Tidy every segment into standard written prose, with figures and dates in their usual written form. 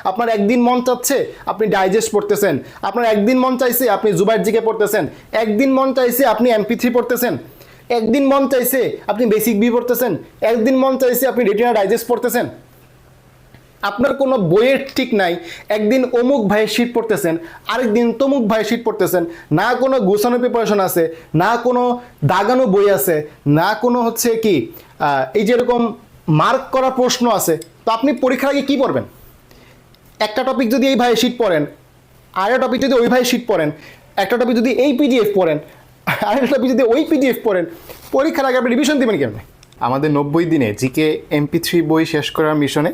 আপনার একদিন মন চাচ্ছে আপনি ডাইজেস্ট পড়তেছেন, আপনার একদিন মন চাইছে আপনি জুবাইর জিকে পড়তেছেন, একদিন মন চাইছে আপনি MP3 পড়তেছেন, একদিন মন চাইছে আপনি বেসিক বি পড়তেছেন, একদিন মন চাইছে আপনি রেটিনা ডাইজেস্ট পড়তেছেন। আপনার কোনো বইয়ের ঠিক নাই, একদিন অমুক ভাইয়ের শীট পড়তেছেন, আরেকদিন তমুক ভাইয়ের শীট পড়তেছেন, না কোনো গুছানো প্রিপারেশন আছে, না কোনো দাগানো বই আছে, না কোনো হচ্ছে কি এই যেরকম মার্ক করা প্রশ্ন আছে। তো আপনি পরীক্ষার আগে কী পড়বেন? একটা টপিক যদি এই ভাইয়ের শীট পড়েন, আরেকটা টপিক যদি ওই ভাইয়ের শীট পড়েন, একটা টপিক যদি এই PDF পড়েন, আরেকটা টপিক যদি ওই PDF পড়েন, পরীক্ষার আগে আপনি রিভিশন দেবেন কেমন? আমাদের 90 দিনে জিকে MP3 বই শেষ করার মিশনে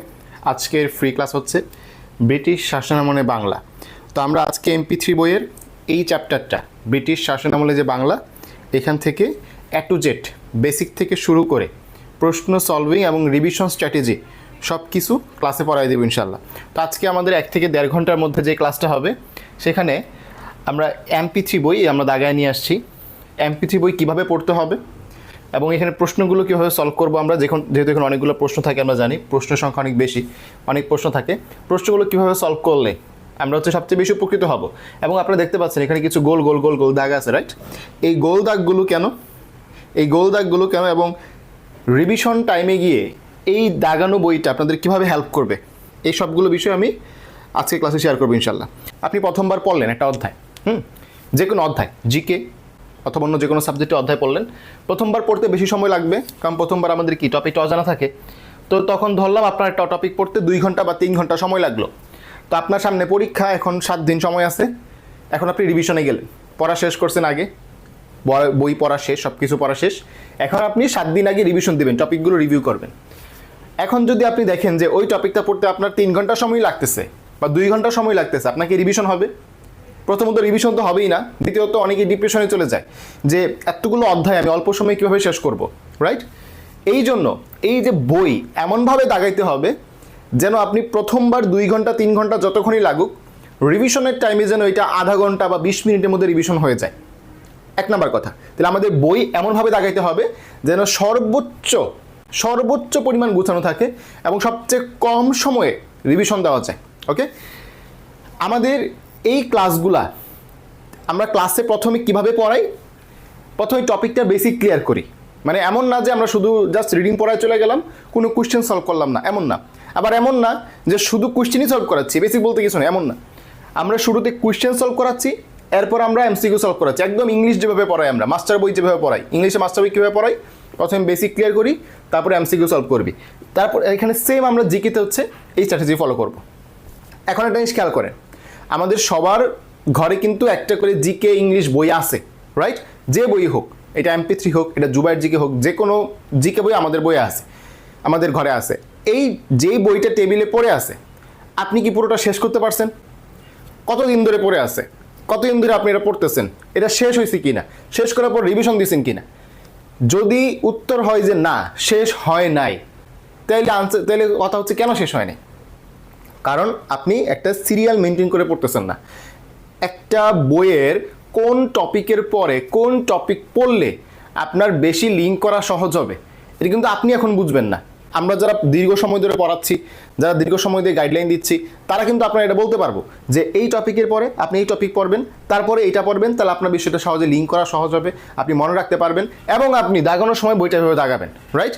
আজকের ফ্রি ক্লাস হচ্ছে ব্রিটিশ শাসনামলে বাংলা। তো আমরা আজকে MP3 বইয়ের এই চ্যাপ্টারটা, ব্রিটিশ শাসনামলে যে বাংলা, এখান থেকে A to Z বেসিক থেকে শুরু করে প্রশ্ন সলভিং এবং রিভিশন স্ট্র্যাটেজি সব কিছু ক্লাসে পড়াই দেব ইনশাল্লাহ। তো আজকে আমাদের 1 থেকে 1.5 ঘন্টার মধ্যে যে ক্লাসটা হবে, সেখানে আমরা MP3 বই আমরা দাগায় নিয়ে আসছি। MP3 বই কীভাবে পড়তে হবে এবং এখানে প্রশ্নগুলো কীভাবে সলভ করবো আমরা, যেহেতু এখানে অনেকগুলো প্রশ্ন থাকে, আমরা জানি প্রশ্নের সংখ্যা অনেক বেশি, অনেক প্রশ্ন থাকে, প্রশ্নগুলো কীভাবে সলভ করলে আমরা হচ্ছে সবচেয়ে বেশি উপকৃত হব। এবং আপনারা দেখতে পাচ্ছেন এখানে কিছু গোল গোল গোল গোল দাগ আছে, রাইট? এই গোল দাগগুলো কেন, এই গোল দাগগুলো কেন, এবং রিভিশন টাইমে গিয়ে এই দাগানো বইটা আপনাদের কীভাবে হেল্প করবে, এই সবগুলো বিষয় আমি আজকে ক্লাসে শেয়ার করবো ইনশাল্লাহ। আপনি প্রথমবার পড়লেন একটা অধ্যায়, যে কোনো অধ্যায়, জিকে অথবা অন্য যে কোনো সাবজেক্টে অধ্যায় পড়লেন, প্রথমবার পড়তে বেশি সময় লাগবে, কারণ প্রথমবার আমাদের কি টপিকটা অজানা থাকে। তো তখন ধরলাম আপনার একটা টপিক পড়তে 2 ঘন্টা বা 3 ঘন্টা সময় লাগলো। তো আপনার সামনে পরীক্ষা, এখন 7 দিন সময় আছে, এখন আপনি রিভিশনে গেলেন, পড়া শেষ করছেন আগে, বই পড়া শেষ, সব কিছু পড়া শেষ, এখন আপনি 7 দিন আগে রিভিশন দেবেন, টপিকগুলো রিভিউ করবেন। এখন যদি আপনি দেখেন যে ওই টপিকটা পড়তে আপনার 3 ঘন্টা সময় লাগতেছে বা 2 ঘন্টা সময় লাগতেছে, আপনাকে রিভিশন হবে? প্রথমত রিভিশন তো হবেই না, দ্বিতীয়ত অনেকেই ডিপ্রেশনে চলে যায় যে এতগুলো অধ্যায় আমি অল্প সময়ে কীভাবে শেষ করব, রাইট? এই জন্য এই যে বই এমনভাবে দাগাইতে হবে যেন আপনি প্রথমবার 2 ঘন্টা 3 ঘন্টা যতক্ষণই লাগুক, রিভিশনের টাইমে যেন এটা আধা ঘন্টা বা 20 মিনিটের মধ্যে রিভিশন হয়ে যায়। 1 নাম্বার কথা, তাহলে আমাদের বই এমনভাবে দাগাইতে হবে যেন সর্বোচ্চ পরিমাণ গুছানো থাকে এবং সবচেয়ে কম সময়ে রিভিশন দেওয়া যায়। ওকে, আমাদের এই ক্লাসগুলা আমরা ক্লাসে প্রথমে কিভাবে পড়াই, প্রথমে টপিকটা বেসিক ক্লিয়ার করি। মানে এমন না যে আমরা শুধু জাস্ট রিডিং পড়ায় চলে গেলাম, কোনো কোশ্চেন সলভ করলাম না, এমন না। আবার এমন না যে শুধু কোশ্চেনই সলভ করাচ্ছি, বেসিক বলতে কিছু না, এমন না। আমরা শুরুতে কোশ্চেন সলভ করাচ্ছি, এরপর আমরা MCQ সলভ করাচ্ছি, একদম ইংলিশ যেভাবে পড়াই আমরা, মাস্টার বই যেভাবে পড়াই, ইংলিশে মাস্টার বই কীভাবে পড়াই, প্রথমে বেসিক ক্লিয়ার করি, তারপরে MCQ সলভ করবি, তারপর এখানে সেম আমরা জিকেতে হচ্ছে এই স্ট্র্যাটেজি ফলো করব। এখন একটা জিনিস খেয়াল করেন, আমাদের সবার ঘরে কিন্তু একটা করে জিকে ইংলিশ বই আছে, রাইট? যে বই হোক, এটা MP3 হোক, এটা জুবাইর জিকে হোক, যে কোনো জিকে বই আমাদের বইয়ে আছে, আমাদের ঘরে আছে। এই যেই বইটা টেবিলে পড়ে আছে, আপনি কি পুরোটা শেষ করতে পারছেন? কতদিন ধরে পড়ে আছে, কতদিন ধরে আপনি এটা পড়তেছেন, এটা শেষ হয়েছে কিনা, শেষ করার পর রিভিশন দিয়েছেন কিনা? যদি উত্তর হয় যে না, শেষ হয় নাই, তাহলে কথা হচ্ছে কেন শেষ হয়নি? কারণ আপনি একটা সিরিয়াল মেনটেন করে পড়তেছেন না। একটা বইয়ের কোন টপিকের পরে কোন টপিক পড়লে আপনার বেশি লিঙ্ক করা সহজ হবে, এটা কিন্তু আপনি এখন বুঝবেন না। আমরা যারা দীর্ঘ সময় ধরে পড়াচ্ছি, যারা দীর্ঘ সময় ধরে গাইডলাইন দিচ্ছি, তারা কিন্তু আপনারা এটা বলতে পারবো যে এই টপিকের পরে আপনি এই টপিক পড়বেন, তারপরে এইটা পড়বেন, তাহলে আপনার বিষয়টা সহজে লিঙ্ক করা সহজ হবে, আপনি মনে রাখতে পারবেন এবং আপনি দাগানোর সময় বইটা এভাবে দাগাবেন, রাইট?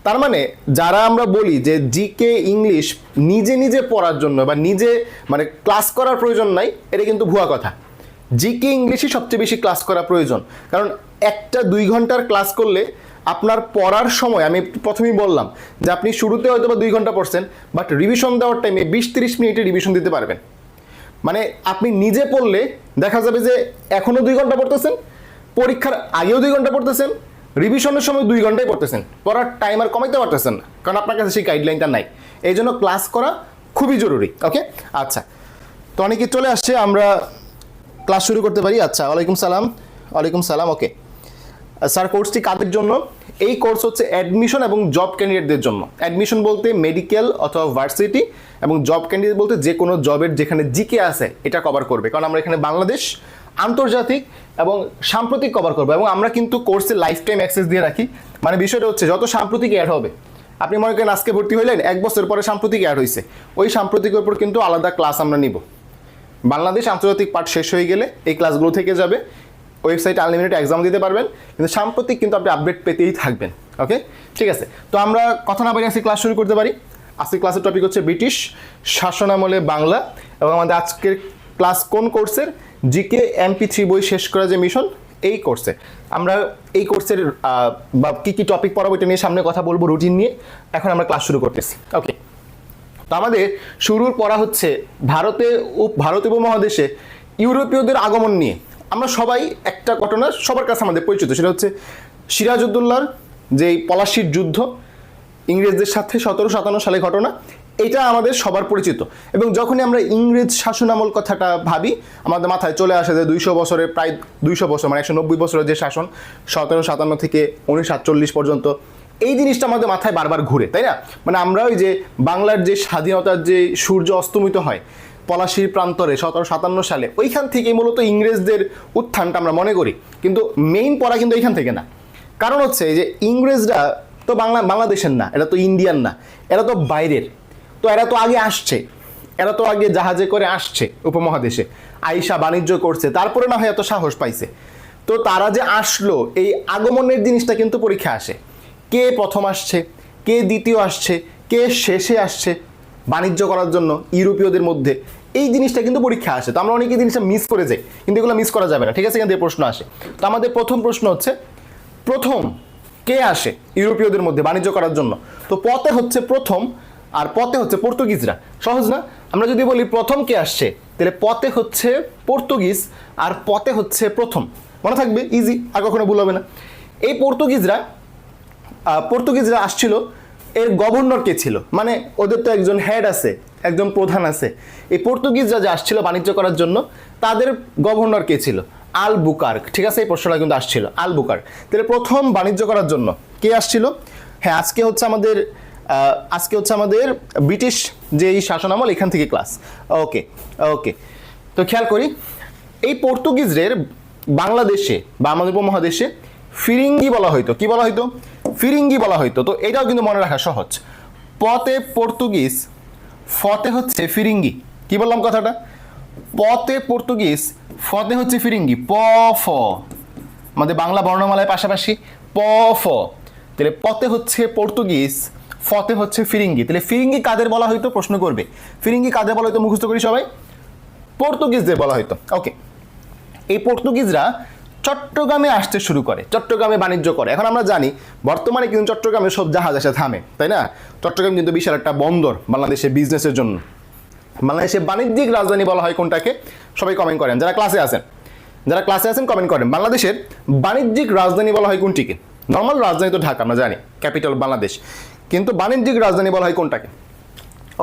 তার মানে যারা আমরা বলি যে জিকে ইংলিশ নিজে নিজে পড়ার জন্য বা নিজে মানে ক্লাস করার প্রয়োজন নাই, এটা কিন্তু ভুয়া কথা। জিকে ইংলিশই সবচেয়ে বেশি ক্লাস করা প্রয়োজন, কারণ একটা 2 ঘন্টার ক্লাস করলে আপনার পড়ার সময়, আমি প্রথমেই বললাম যে আপনি শুরুতে হয়তো বা 2 ঘন্টা পড়ছেন, বাট রিভিশন দেওয়ার টাইমে 20-30 মিনিটে রিভিশন দিতে পারবেন। মানে আপনি নিজে পড়লে দেখা যাবে যে এখনও 2 ঘন্টা পড়তেছেন, পরীক্ষার আগেও 2 ঘন্টা পড়তেছেন, রিভিশনের সময় 2 ঘন্টাই পড়তেছেন, পড়ার টাইম আর কমাইতে পারতেছেন না, কারণ আপনার কাছে সেই গাইডলাইনটা নাই। এই জন্য ক্লাস করা খুবই জরুরি। ওকে, আচ্ছা, তো অনেকে চলে আসছে, আমরা ক্লাস শুরু করতে পারি। আচ্ছা, ওয়ালাইকুম সালাম। ওয়ালাইকুম সালাম। ওকে স্যার, কোর্সটি কাদের জন্য? এই কোর্স হচ্ছে অ্যাডমিশন এবং জব ক্যান্ডিডেটদের জন্য। অ্যাডমিশন বলতে মেডিকেল অথবা ভার্সিটি, এবং জব ক্যান্ডিডেট বলতে যে কোনো জবের যেখানে জিকে আছে এটা কভার করবে, কারণ আমরা এখানে বাংলাদেশ, আন্তর্জাতিক এবং সাম্প্রতিক কভার করবো। এবং আমরা কিন্তু কোর্সে লাইফ টাইম অ্যাক্সেস দিয়ে রাখি। মানে বিষয়টা হচ্ছে যত সাম্প্রতিক অ্যাড হবে, আপনি মনে করেন আজকে ভর্তি হইলেন, 1 বছর পরে সাম্প্রতিক অ্যাড হয়েছে, ওই সাম্প্রতিকের উপর কিন্তু আলাদা ক্লাস আমরা নিব। বাংলাদেশ আন্তর্জাতিক পাঠ শেষ হয়ে গেলে এই ক্লাসগুলো থেকে যাবে, ওয়েবসাইটে আনলিমিটেড এক্সাম দিতে পারবেন, কিন্তু সাম্প্রতিক কিন্তু আপনি আপডেট পেতেই থাকবেন। ওকে, ঠিক আছে। তো আমরা কথা না বলে আজকে ক্লাস শুরু করতে পারি। আজকে ক্লাসের টপিক হচ্ছে ব্রিটিশ শাসনামলে বাংলা, এবং আমাদের আজকের ক্লাস কোন কোর্সের? জিকে MP3 বই শেষ করা যে মিশন, এই কোর্সে আমরা এই কোর্সের বা কী কী টপিক পড়াবো এটা নিয়ে সামনে কথা বলবো, রুটিন নিয়ে। এখন আমরা ক্লাস শুরু করতেছি। ওকে, তো আমাদের শুরুর পড়া হচ্ছে ভারত উপমহাদেশে ইউরোপীয়দের আগমন নিয়ে। আমরা সবাই একটা ঘটনা সবার কাছে আমাদের পরিচিত, সেটা হচ্ছে সিরাজউদ্দৌলার যেই পলাশির যুদ্ধ ইংরেজদের সাথে 1757 সালে ঘটনা, এটা আমাদের সবার পরিচিত। এবং যখনই আমরা ইংরেজ শাসনামল কথাটা ভাবি, আমাদের মাথায় চলে আসে যে 200 বছরের, প্রায় 200 বছর মানে 190 বছরের যে শাসন, 1757 থেকে 1948 পর্যন্ত, এই জিনিসটা আমাদের মাথায় বারবার ঘুরে, তাই না? মানে আমরা ওই যে বাংলার যে স্বাধীনতার যে সূর্য অস্তমিত হয় পলাশির প্রান্তরে 1757 সালে, ওইখান থেকে মূলত ইংরেজদের উত্থানটা আমরা মনে করি, কিন্তু মেইন পড়া কিন্তু এইখান থেকে না। কারণ হচ্ছে যে ইংরেজরা তো বাংলাদেশের না, এরা তো ইন্ডিয়ান না, এরা তো বাইরের। তো এরা তো আগে আসছে, এরা তো আগে জাহাজে করে আসছে উপমহাদেশে, আইসা বাণিজ্য করছে, তারপরে না হয় এত সাহস পাইছে। তো তারা যে আসলো, এই আগমনের জিনিসটা কিন্তু পরীক্ষা আসে। কে প্রথম আসছে, কে দ্বিতীয় আসছে, কে শেষে আসছে বাণিজ্য করার জন্য ইউরোপীয়দের মধ্যে, এই জিনিসটা কিন্তু পরীক্ষা আসে। তো আমরা অনেকে জিনিসটা মিস করে যাই, কিন্তু এগুলো মিস করা যাবে না, ঠিক আছে? এখান থেকে প্রশ্ন আসে। তো আমাদের প্রথম প্রশ্ন হচ্ছে, প্রথম কে আসে ইউরোপীয়দের মধ্যে বাণিজ্য করার জন্য? তো পথে হচ্ছে প্রথম, আর পথে হচ্ছে পর্তুগিজরা। সহজ না? আমরা যদি বলি প্রথম কে আসছে, তাহলে পথে হচ্ছে পর্তুগিজ, আর পথে হচ্ছে প্রথম। মনে থাকবে, ইজি, আর কখনো ভুল হবে না। এই পর্তুগিজরা আসছিল, এর গভর্নর কে ছিল? মানে ওদের তো একজন হেড আছে, একজন প্রধান আছে। এই পর্তুগিজরা যে আসছিল বাণিজ্য করার জন্য, তাদের গভর্নর কে ছিল? আলবুকার্ক। ঠিক আছে, এই প্রশ্নটা কিন্তু আসছিল, আলবুকার্ক। তাহলে প্রথম বাণিজ্য করার জন্য কে আসছিল? হ্যাঁ, আজকে হচ্ছে আমাদের ব্রিটিশ যে এই শাসনামল, এখান থেকে ক্লাস। ওকে ওকে, তো খেয়াল করি, এই পর্তুগিজদের বাংলাদেশে বা আমাদের উপমহাদেশে ফিরিঙ্গি বলা হইতো। কি বলা হইতো? ফিরিঙ্গি বলা হইতো। তো এটাও কিন্তু মনে রাখা সহজ। পথে পর্তুগিজ, ফতে হচ্ছে ফিরিঙ্গি। কি বললাম কথাটা? পথে পর্তুগিজ, ফতে হচ্ছে ফিরিঙ্গি। প ফ, আমাদের বাংলা বর্ণমালায় পাশাপাশি প ফ। তাহলে পথে হচ্ছে পর্তুগিজ, ফতে হচ্ছে ফিরিঙ্গি। তাহলে ফিরিঙ্গি কাদের বলা হইতো? প্রশ্ন করবে, ফিরিঙ্গি কাদের বলা হইতো? মুখস্থ করি সবাই, পর্তুগিজদের বলা হইতো। ওকে, এই পর্তুগিজরা চট্টগ্রামে আসতে শুরু করে, চট্টগ্রামে বাণিজ্য করে। এখন আমরা জানি বর্তমানে কিন্তু চট্টগ্রামে সব জাহাজ এসে থামে, তাই না? চট্টগ্রাম কিন্তু বিশাল একটা বন্দর বাংলাদেশের বিজনেসের জন্য। বাংলাদেশের বাণিজ্যিক রাজধানী বলা হয় কোনটাকে? সবাই কমেন্ট করেন, যারা ক্লাসে আছেন কমেন্ট করেন। বাংলাদেশের বাণিজ্যিক রাজধানী বলা হয় কোনটিকে? নর্মাল রাজধানী তো ঢাকা, আমরা জানি, ক্যাপিটাল বাংলাদেশ, কিন্তু বাণিজ্যিক রাজধানী বলা হয় কোনটাকে?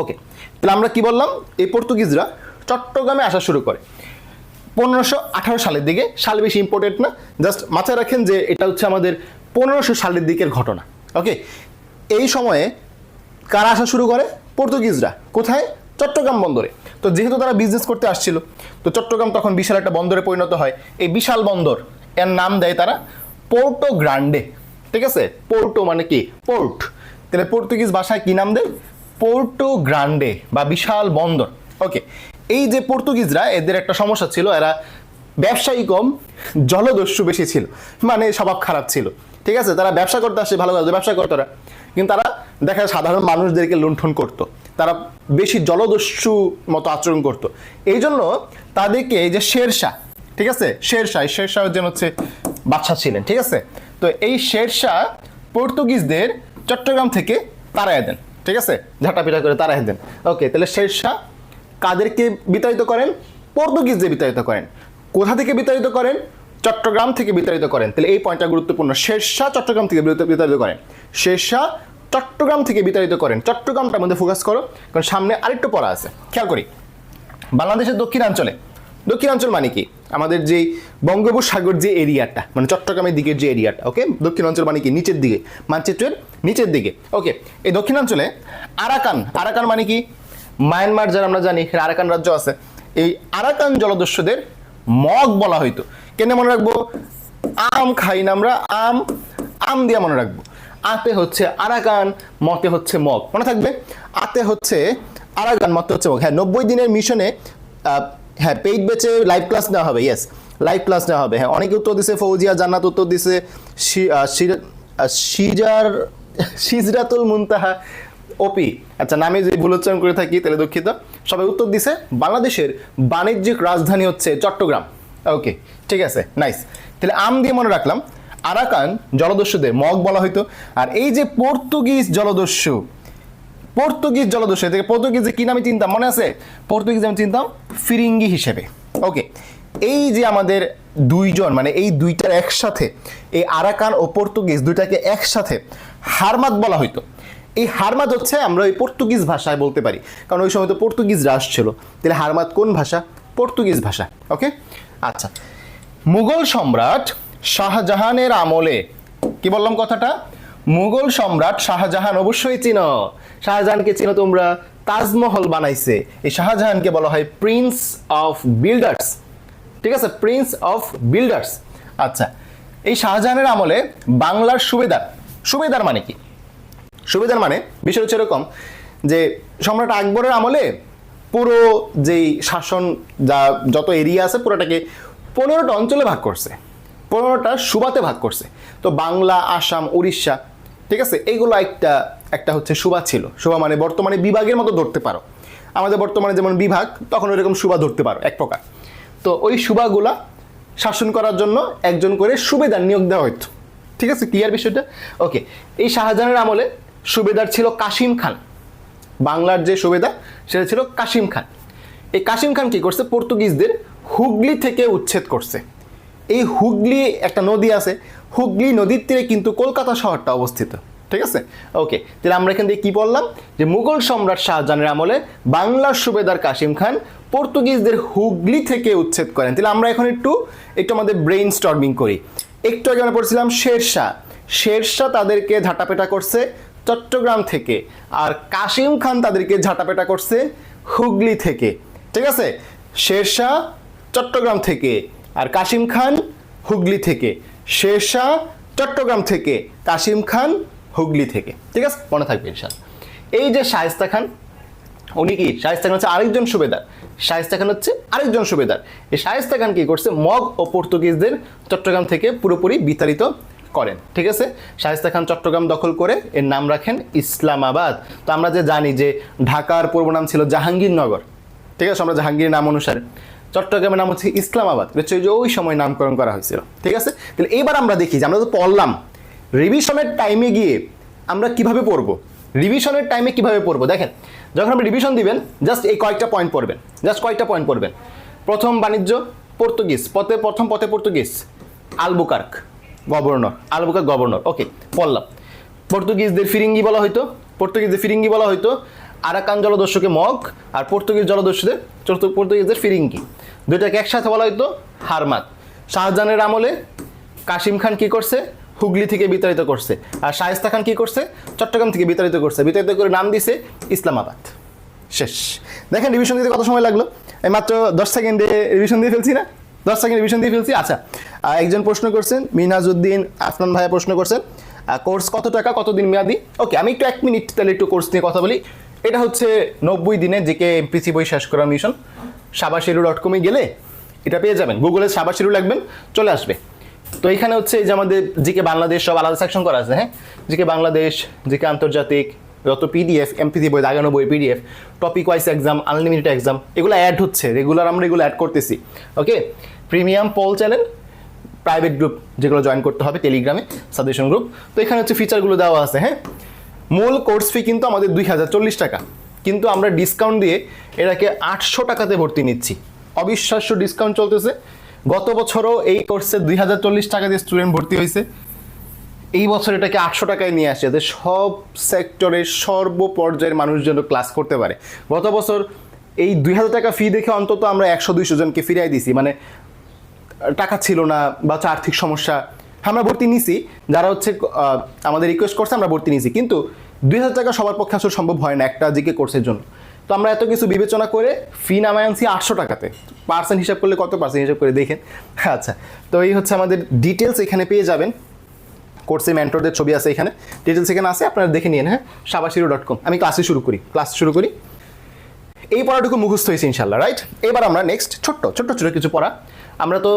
ওকে, তাহলে আমরা কি বললাম? এই পর্তুগিজরা চট্টগ্রামে আসা শুরু করে 1518 সালের দিকে। সাল বেশি ইম্পর্টেন্ট না, জাস্ট মাথায় রাখেন যে এটা হচ্ছে আমাদের 1500 সালের দিকের ঘটনা। ওকে, এই সময়ে কারা আসা শুরু করে? পর্তুগিজরা। কোথায়? চট্টগ্রাম বন্দরে। তো যেহেতু তারা বিজনেস করতে আসছিল, তো চট্টগ্রাম তখন বিশাল একটা বন্দরে পরিণত হয়। এই বিশাল বন্দর, এর নাম দেয় তারা পোর্টো গ্রান্ডে। ঠিক আছে, পোর্টো মানে কি? পোর্ট। তাহলে পর্তুগিজ ভাষায় কি নাম দেয়? পোর্টো গ্রান্ডে বা বিশাল বন্দর। ওকে, এই যে পর্তুগিজরা, এদের একটা সমস্যা ছিল, এরা ব্যবসায়ী কম, জলদস্যু বেশি ছিল, মানে স্বভাব খারাপ ছিল। ঠিক আছে, তারা ব্যবসা করতে আসে, ভালো কাজ ব্যবসা করতো না, কিন্তু তারা দেখা সাধারণ মানুষদেরকে লুণ্ঠন করতো, তারা বেশি জলদস্যু মতো আচরণ করতো। এই জন্য তাদেরকে এই যে শেরশাহ, ঠিক আছে, শেরশাহ যেন হচ্ছে বাদশা ছিলেন। ঠিক আছে, তো এই শেরশাহ পর্তুগিজদের চট্টগ্রাম থেকে তাড়াইয়া দেন। ঠিক আছে, ঝাঁটাপিটা করে তাড়াইয়া দেন। ওকে, তাহলে শেরশাহ কাদেরকে বিতাড়িত করেন? পর্তুগিজদের বিতাড়িত করেন। কোথা থেকে বিতাড়িত করেন? চট্টগ্রাম থেকে বিতাড়িত করেন। তাহলে এই পয়েন্টটা গুরুত্বপূর্ণ। শেরশাহ চট্টগ্রাম থেকে বিতাড়িত করেন। শেরশাহ চট্টগ্রাম থেকে বিতাড়িত করেন। চট্টগ্রামটার মধ্যে ফোকাস করো, কারণ সামনে আরেকটু পড়া আছে। খেয়াল করি, বাংলাদেশের দক্ষিণাঞ্চল মানে কি? আমাদের যে বঙ্গোপসাগর যে এরিয়াটা, মানে চট্টগ্রামের দিকের যে এরিয়াটা। ওকে, দক্ষিণাঞ্চল মানে কি? নিচের দিকে, মানচিত্রের নিচের দিকে। ওকে, এই দক্ষিণাঞ্চলে আরাকান মানে কি? মায়ানমার, যারা আমরা জানি আরাকান রাজ্য আছে, এই আরাকান জলদস্যুদের মগ বলা হইতো। কেন মনে রাখবো? আম খাই না আমরা, আম দিয়ে মনে রাখবো। আতে হচ্ছে আরাকান, মতে হচ্ছে মগ। মনে থাকবে, আতে হচ্ছে আরাকান, মতে হচ্ছে মগ। হ্যাঁ, 90 দিনের মিশনে হ্যাঁ পেইড ব্যাচে লাইভ ক্লাস নেওয়া হবে। ইয়েস, লাইভ ক্লাস নেওয়া হবে। হ্যাঁ, অনেকে উত্তর দিছে, ফৌজিয়া জান্নাত উত্তর দিছে, সিজরাতুল মুনতাহা, ওপি, আচ্ছা নামে যদি ভুল উচ্চারণ করে থাকি তাহলে দুঃখিত। সবাই উত্তর দিছে বাংলাদেশের বাণিজ্যিক রাজধানী হচ্ছে চট্টগ্রাম। ওকে, ঠিক আছে, নাইস। তাহলে আম দিয়ে মনে রাখলাম আরাকান জলদস্যুদের মগ বলা হইতো। আর এই যে পর্তুগিজ জলদস্যু, থেকে পর্তুগিজে কি নামে চিনতাম মনে আছে? পর্তুগিজ আমি চিনতাম ফিরিঙ্গি হিসেবে। ওকে, এই যে আমাদের দুইজন, মানে এই দুইটার একসাথে, এই আরাকান ও পর্তুগিজ দুইটাকে একসাথে হারমাত বলা হইতো। এই হারমাত হচ্ছে আমরা ওই পর্তুগিজ ভাষায় বলতে পারি, কারণ ওই সময় তো পর্তুগিজ রাজ ছিল। তাহলে হারমাত কোন ভাষা? পর্তুগিজ ভাষা। ওকে, আচ্ছা। মুঘল সম্রাট শাহজাহানের আমলে, কি বললাম কথাটা? মুঘল সম্রাট শাহজাহান, অবশ্যই চিনো শাহজাহানকে, চিনো তোমরা? তাজমহল বানাইছে। এই শাহজাহানকে বলা হয় প্রিন্স অফ বিল্ডার্স। ঠিক আছে, প্রিন্স অফ বিল্ডার্স। আচ্ছা, এই শাহজাহানের আমলে বাংলার সুবেদার মানে কি? সুবেদার মানে বিষয় হচ্ছে এরকম যে সম্রাট আকবরের আমলে পুরো যেই শাসন যত এরিয়া আছে পুরোটাকে 15টা অঞ্চলে ভাগ করছে, 15টা সুবাতে ভাগ করছে। তো বাংলা, আসাম, উড়িষ্যা, ঠিক আছে, এইগুলো একটা হচ্ছে সুবা ছিল। সুবা মানে বর্তমানে বিভাগের মতো ধরতে পারো। আমাদের বর্তমানে যেমন বিভাগ, তখন ওইরকম সুবা ধরতে পারো এক প্রকার। তো ওই সুবাগুলা শাসন করার জন্য একজন করে সুবেদার নিয়োগ দেওয়া হইতো। ঠিক আছে, ক্লিয়ার বিষয়টা? ওকে, এই শাহজাহানের আমলে সুবেদার ছিল কাশিম খান। বাংলার যে সুবেদার সেটা ছিল কাশিম খান। এই কাশিম খান কি করছে? পর্তুগিজদের হুগলি থেকে উচ্ছেদ করছে। এই হুগলি একটা নদী আছে, হুগলি নদীর তীরে কিন্তু কলকাতা শহরটা অবস্থিত। ঠিক আছে, ওকে। তাহলে আমরা এখান থেকে কি বললাম? যে মুঘল সম্রাট শাহজাহানের আমলে বাংলার সুবেদার কাশিম খান পর্তুগিজদের হুগলি থেকে উচ্ছেদ করেন। তাহলে আমরা এখন একটু আমাদের ব্রেইন স্টর্মিং করি। একটু আগে আমরা পড়ছিলাম শেরশাহ তাদেরকে ঝাঁটাপেটা করছে চট্টগ্রাম থেকে, আর কাশিম খান তাদেরকে ঝাঁটাপেটা করছে হুগলি থেকে। ঠিক আছে, শেরশাহ চট্টগ্রাম থেকে আর কাশিম খান হুগলি থেকে। শেরশাহ চট্টগ্রাম থেকে, কাশিম খান হুগলি থেকে। ঠিক আছে, মনে থাকবে ইনশাআল্লাহ। এই যে শায়েস্তা খান, উনি কি? শায়েস্তা খান হচ্ছে আরেকজন সুবেদার। এই শায়েস্তা খান কি করছে? মগ ও পর্তুগিজদের চট্টগ্রাম থেকে পুরোপুরি বিতাড়িত করেন। ঠিক আছে, শায়েস্তা খান চট্টগ্রাম দখল করে এর নাম রাখেন ইসলামাবাদ। তো আমরা যে জানি যে ঢাকার পূর্ব নাম ছিল জাহাঙ্গীরনগর। ঠিক আছে, আমরা জাহাঙ্গীরের নাম অনুসারে চট্টগ্রামের নাম হচ্ছে ইসলামাবাদ। হচ্ছে ওই সময় নামকরণ করা হয়েছিল। ঠিক আছে, তাহলে এইবার আমরা দেখি যে আমরা তো পড়লাম, রিভিশনের টাইমে গিয়ে আমরা কিভাবে পড়বো। দেখেন, যখন আপনি রিভিশন দিবেন জাস্ট এই কয়েকটা পয়েন্ট পড়বেন। প্রথম বাণিজ্য, পর্তুগিজ, প্রথম পথে পর্তুগিজ, আলবুকার্ক গভর্নর। ওকে, পড়লাম। পর্তুগিজদের ফিরিঙ্গি বলা হইতো। আরাকান জলদস্যুকে মগ আর পর্তুগিজদের ফিরিঙ্গি, দুইটাকে একসাথে বলা হইতো হারমাত। শাহজাহানের আমলে কাশিম খান কি করছে? হুগলি থেকে বিতাড়িত করছে। আর শায়েস্তা খান কি করছে? চট্টগ্রাম থেকে বিতাড়িত করে নাম দিছে ইসলামাবাদ। শেষ। দেখেন রিভিশন দিতে কত সময় লাগলো? এই মাত্র 10 সেকেন্ডে রিভিশন দিয়ে ফেলছি না? 10 সেকেন্ড রিভিশন দিয়ে ফেলছি। আচ্ছা, একজন প্রশ্ন করছেন, মিনহাজউদ্দিন আফনান ভাইয়া প্রশ্ন করছেন, কোর্স কত টাকা, কতদিন মেয়াদি? ওকে, আমি একটু 1 মিনিট তাহলে একটু কোর্স নিয়ে কথা বলি। এটা হচ্ছে 90 দিনে জিকে এমপিসি বই শেষ করা মিশন। sabashiru.com গেলে এটা পেয়ে যাবেন। গুগলে সাবাশিরু লিখবেন, চলে আসবে। তো এখানে হচ্ছে যে আমাদের জিকে বাংলাদেশ সব আলাদা সেকশন করা আছে। হ্যাঁ, জিকে বাংলাদেশ, জিকে আন্তর্জাতিক, যত পিডিএফ, এমপিসি বই, দাগানো বই, PDF, topic wise exam, unlimited exam, এগুলো অ্যাড হচ্ছে রেগুলার। আমরা এগুলো অ্যাড করতেছি। Okay, premium poll channel, private group যেগুলো জয়েন করতে হবে টেলিগ্রামে, সাজেশন গ্রুপ। তো এখানে হচ্ছে ফিচারগুলো দেওয়া আছে। হ্যাঁ, মূল কোর্স ফি কিন্তু আমাদের 2040 টাকা, কিন্তু আমরা ডিসকাউন্ট দিয়ে এটাকে 800 টাকাতে ভর্তি নিচ্ছি। অবিশ্বাস্য ডিসকাউন্ট চলতেছে। গত বছরও এই কোর্সে 2040 টাকা দিয়ে স্টুডেন্ট ভর্তি হয়েছে। এই বছর এটাকে 800 টাকায় নিয়ে আসে, যাতে সব সেক্টরের সর্বপর্যায়ের মানুষ যেন ক্লাস করতে পারে। গত বছর এই 2000 টাকা ফি দেখে অন্তত আমরা 100-200 জনকে ফিরাই দিছি, মানে টাকা ছিল না বা আর্থিক সমস্যা। আমরা ভর্তি নিছি, যারা হচ্ছে আমাদের রিকোয়েস্ট করছে আমরা ভর্তি নিছি, কিন্তু 2000 টাকা সবার পক্ষে আসলে সম্ভব হয় না একটা জিকে কোর্সের জন্য। তো আমরা এত কিছু বিবেচনা করে ফি নামায় আনছি 800 টাকাতে। পার্সেন্ট হিসাব করলে কত পার্সেন্ট হিসাব করে দেখেন। আচ্ছা, তো এই হচ্ছে আমাদের ডিটেলস এখানে পেয়ে যাবেন। কোর্সে মেন্টরদের ছবি আছে এখানে, ডিটেলস এখানে আছে, আপনারা দেখে নিন। হ্যাঁ, shabashiro.com। আমি ক্লাস শুরু করি। এই পড়াটুকু মুখস্থ হয়েছে ইনশাল্লাহ, রাইট? এবার আমরা নেক্সট ছোট্ট কিছু পড়া, আমরা তো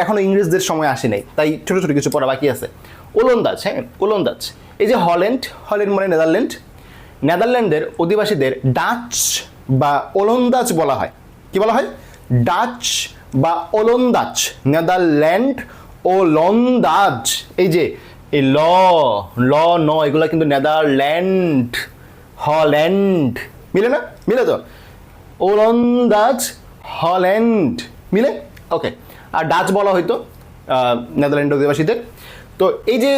এখনো ইংরেজদের সময় আসি নাই, তাই ছোট কিছু পড়া বাকি আছে। ওলন্দাজ, হ্যাঁ ওলন্দাজ। এই যে হল্যান্ড মানে নেদারল্যান্ডের অধিবাসীদের ডাচ বা ওলন্দাজ বলা হয়। কি বলা হয়? ডাচ বা ওলন্দাজ। নেদারল্যান্ড ওলন্দাজ। এই যে এই ন এগুলো কিন্তু নেদারল্যান্ড, হল্যান্ড মিলে না? মিলে তো? ওলন্দাজ, হল্যান্ড মিলে, ওকে। আর ডাচ বলা হয়তো নেদারল্যান্ড অধিবাসীদের। তো এই যে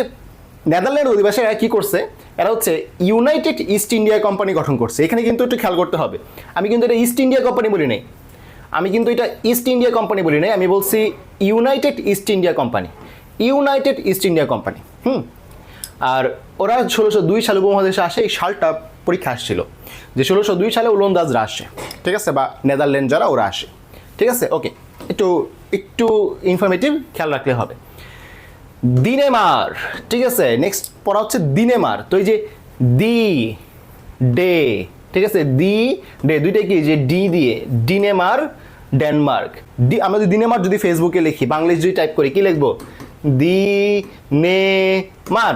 নেদারল্যান্ড অধিবাসীরা কি করছে, এরা হচ্ছে ইউনাইটেড ইস্ট ইন্ডিয়া কোম্পানি গঠন করছে। এখানে কিন্তু একটু খেয়াল করতে হবে, আমি কিন্তু এটা ইস্ট ইন্ডিয়া কোম্পানি বলি নাই, আমি বলছি ইউনাইটেড ইস্ট ইন্ডিয়া কোম্পানি। আর ওরা 1602 সালে উপমহাদেশে আসে। এই সালটা পরীক্ষা আসছিল যে 1602 সালে ওলন্দাজরা আসে, ঠিক আছে, বা নেদারল্যান্ড যারা ওরা আসে, ঠিক আছে, ওকে। একটু ইনফরমেটিভ, খেয়াল রাখলে হবে। দিনেমার, ঠিক আছে, নেক্সট পড়া হচ্ছে দিনেমার। তো এই যে ডে, ঠিক আছে, ডে দুইটা কি, যে ডি দিয়ে ডিনেমার, ডেনমার্ক। আমরা যদি দিনেমার যদি ফেসবুকে লিখি, বাংলাদেশ যদি টাইপ করি, কি লিখবো? দিনেমার,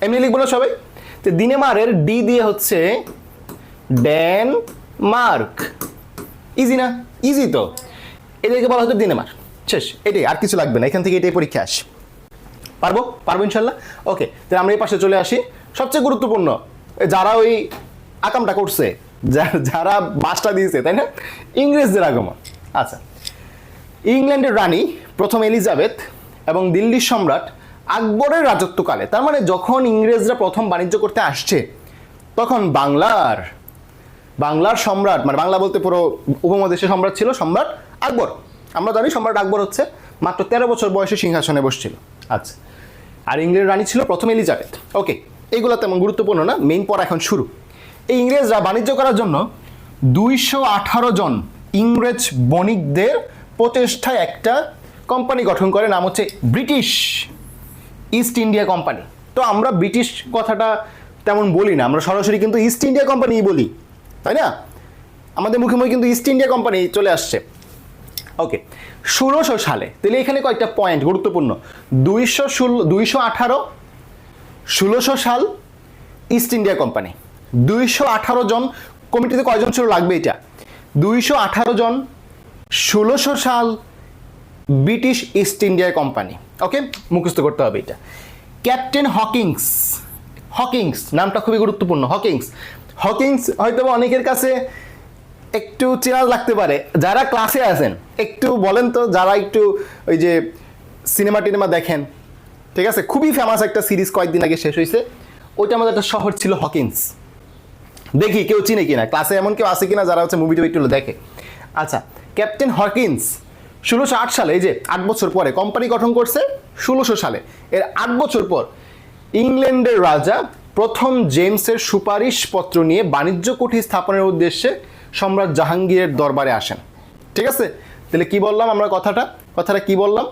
এমনি লিখবো না সবাই? তো দিনেমারের ডি দিয়ে হচ্ছে ডেনমার্ক। ইজি না? ইজি তো। এদেরকে বলা হচ্ছে দিনেমার। শেষ, এটাই, আর কিছু লাগবে না, এখান থেকে এটাই পরীক্ষা আসে। পারবো ইনশাল্লাহ, ওকে। তাহলে আমরা এই পাশে চলে আসি। সবচেয়ে গুরুত্বপূর্ণ, যারা ওই আকামটা করছে, যারা বাসটা দিয়েছে, তাই না, ইংরেজদের আগমন। আচ্ছা, ইংল্যান্ডের রানী প্রথম এলিজাবেথ এবং দিল্লির সম্রাট আকবরের রাজত্বকালে, তার মানে যখন ইংরেজরা প্রথম বাণিজ্য করতে আসছে, তখন বাংলার সম্রাট, মানে বাংলা বলতে পুরো উপমহাদেশের সম্রাট ছিল সম্রাট আকবর। আমরা জানি সম্রাট আকবর হচ্ছে মাত্র 13 বছর বয়সে সিংহাসনে বসছিল। আচ্ছা, আর ইংল্যান্ডের রানী ছিল প্রথম এলিজাবেথ। ওকে, এইগুলো তেমন গুরুত্বপূর্ণ না, মেইন পড়া এখন শুরু। এই ইংরেজরা বাণিজ্য করার জন্য 218 জন ইংরেজ বণিকদের প্রচেষ্টায় একটা কোম্পানি গঠন করে, নাম হচ্ছে ব্রিটিশ ইস্ট ইন্ডিয়া কোম্পানি। তো আমরা ব্রিটিশ কথাটা তেমন বলি না, আমরা সরাসরি কিন্তু ইস্ট ইন্ডিয়া কোম্পানিই বলি, তাই না? আমাদের মুখে কিন্তু ইস্ট ইন্ডিয়া কোম্পানি চলে আসছে। ওকে, 1600 সালে, তাহলে এখানে কয়েকটা পয়েন্ট গুরুত্বপূর্ণ। 218, 1600 সাল, ইস্ট ইন্ডিয়া কোম্পানি। 218 জন, কমিটিতে কয়জন ছিল লাগবে এটা? 218 জন, 1600 সাল, ব্রিটিশ ইস্ট ইন্ডিয়া কোম্পানি। ওকে, মুখস্থ করতে হবে এটা। ক্যাপ্টেন হকিংস নামটা খুবই গুরুত্বপূর্ণ। হকিংস হয়তো অনেকের কাছে একটু চেনা লাগতে পারে। যারা ক্লাসে আছেন একটু বলেন তো, যারা একটু ওই যে সিনেমা টিনেমা দেখেন, ঠিক আছে, খুবই ফেমাস একটা সিরিজ কয়েকদিন আগে শেষ হয়েছে, ওইটা আমাদের একটা শহর ছিল হকিংস। দেখি কেউ চিনে কিনা, ক্লাসে এমন কেউ আছে কিনা যারা হচ্ছে মুভি টুভি দেখে। আচ্ছা, ক্যাপ্টেন হকিংস 1608 সালে, এই যে 8 বছর পরে কোম্পানি গঠন করছে 1600 সালে, এর 8 বছর পর ইংল্যান্ডের রাজা প্রথম জেমসের সুপারিশপত্র নিয়ে বাণিজ্য কুঠি স্থাপনের উদ্দেশ্যে সম্রাট জাহাঙ্গীরের দরবারে আসেন। ঠিক আছে, তাহলে কি বললাম আমরা, কথাটা কি বললাম?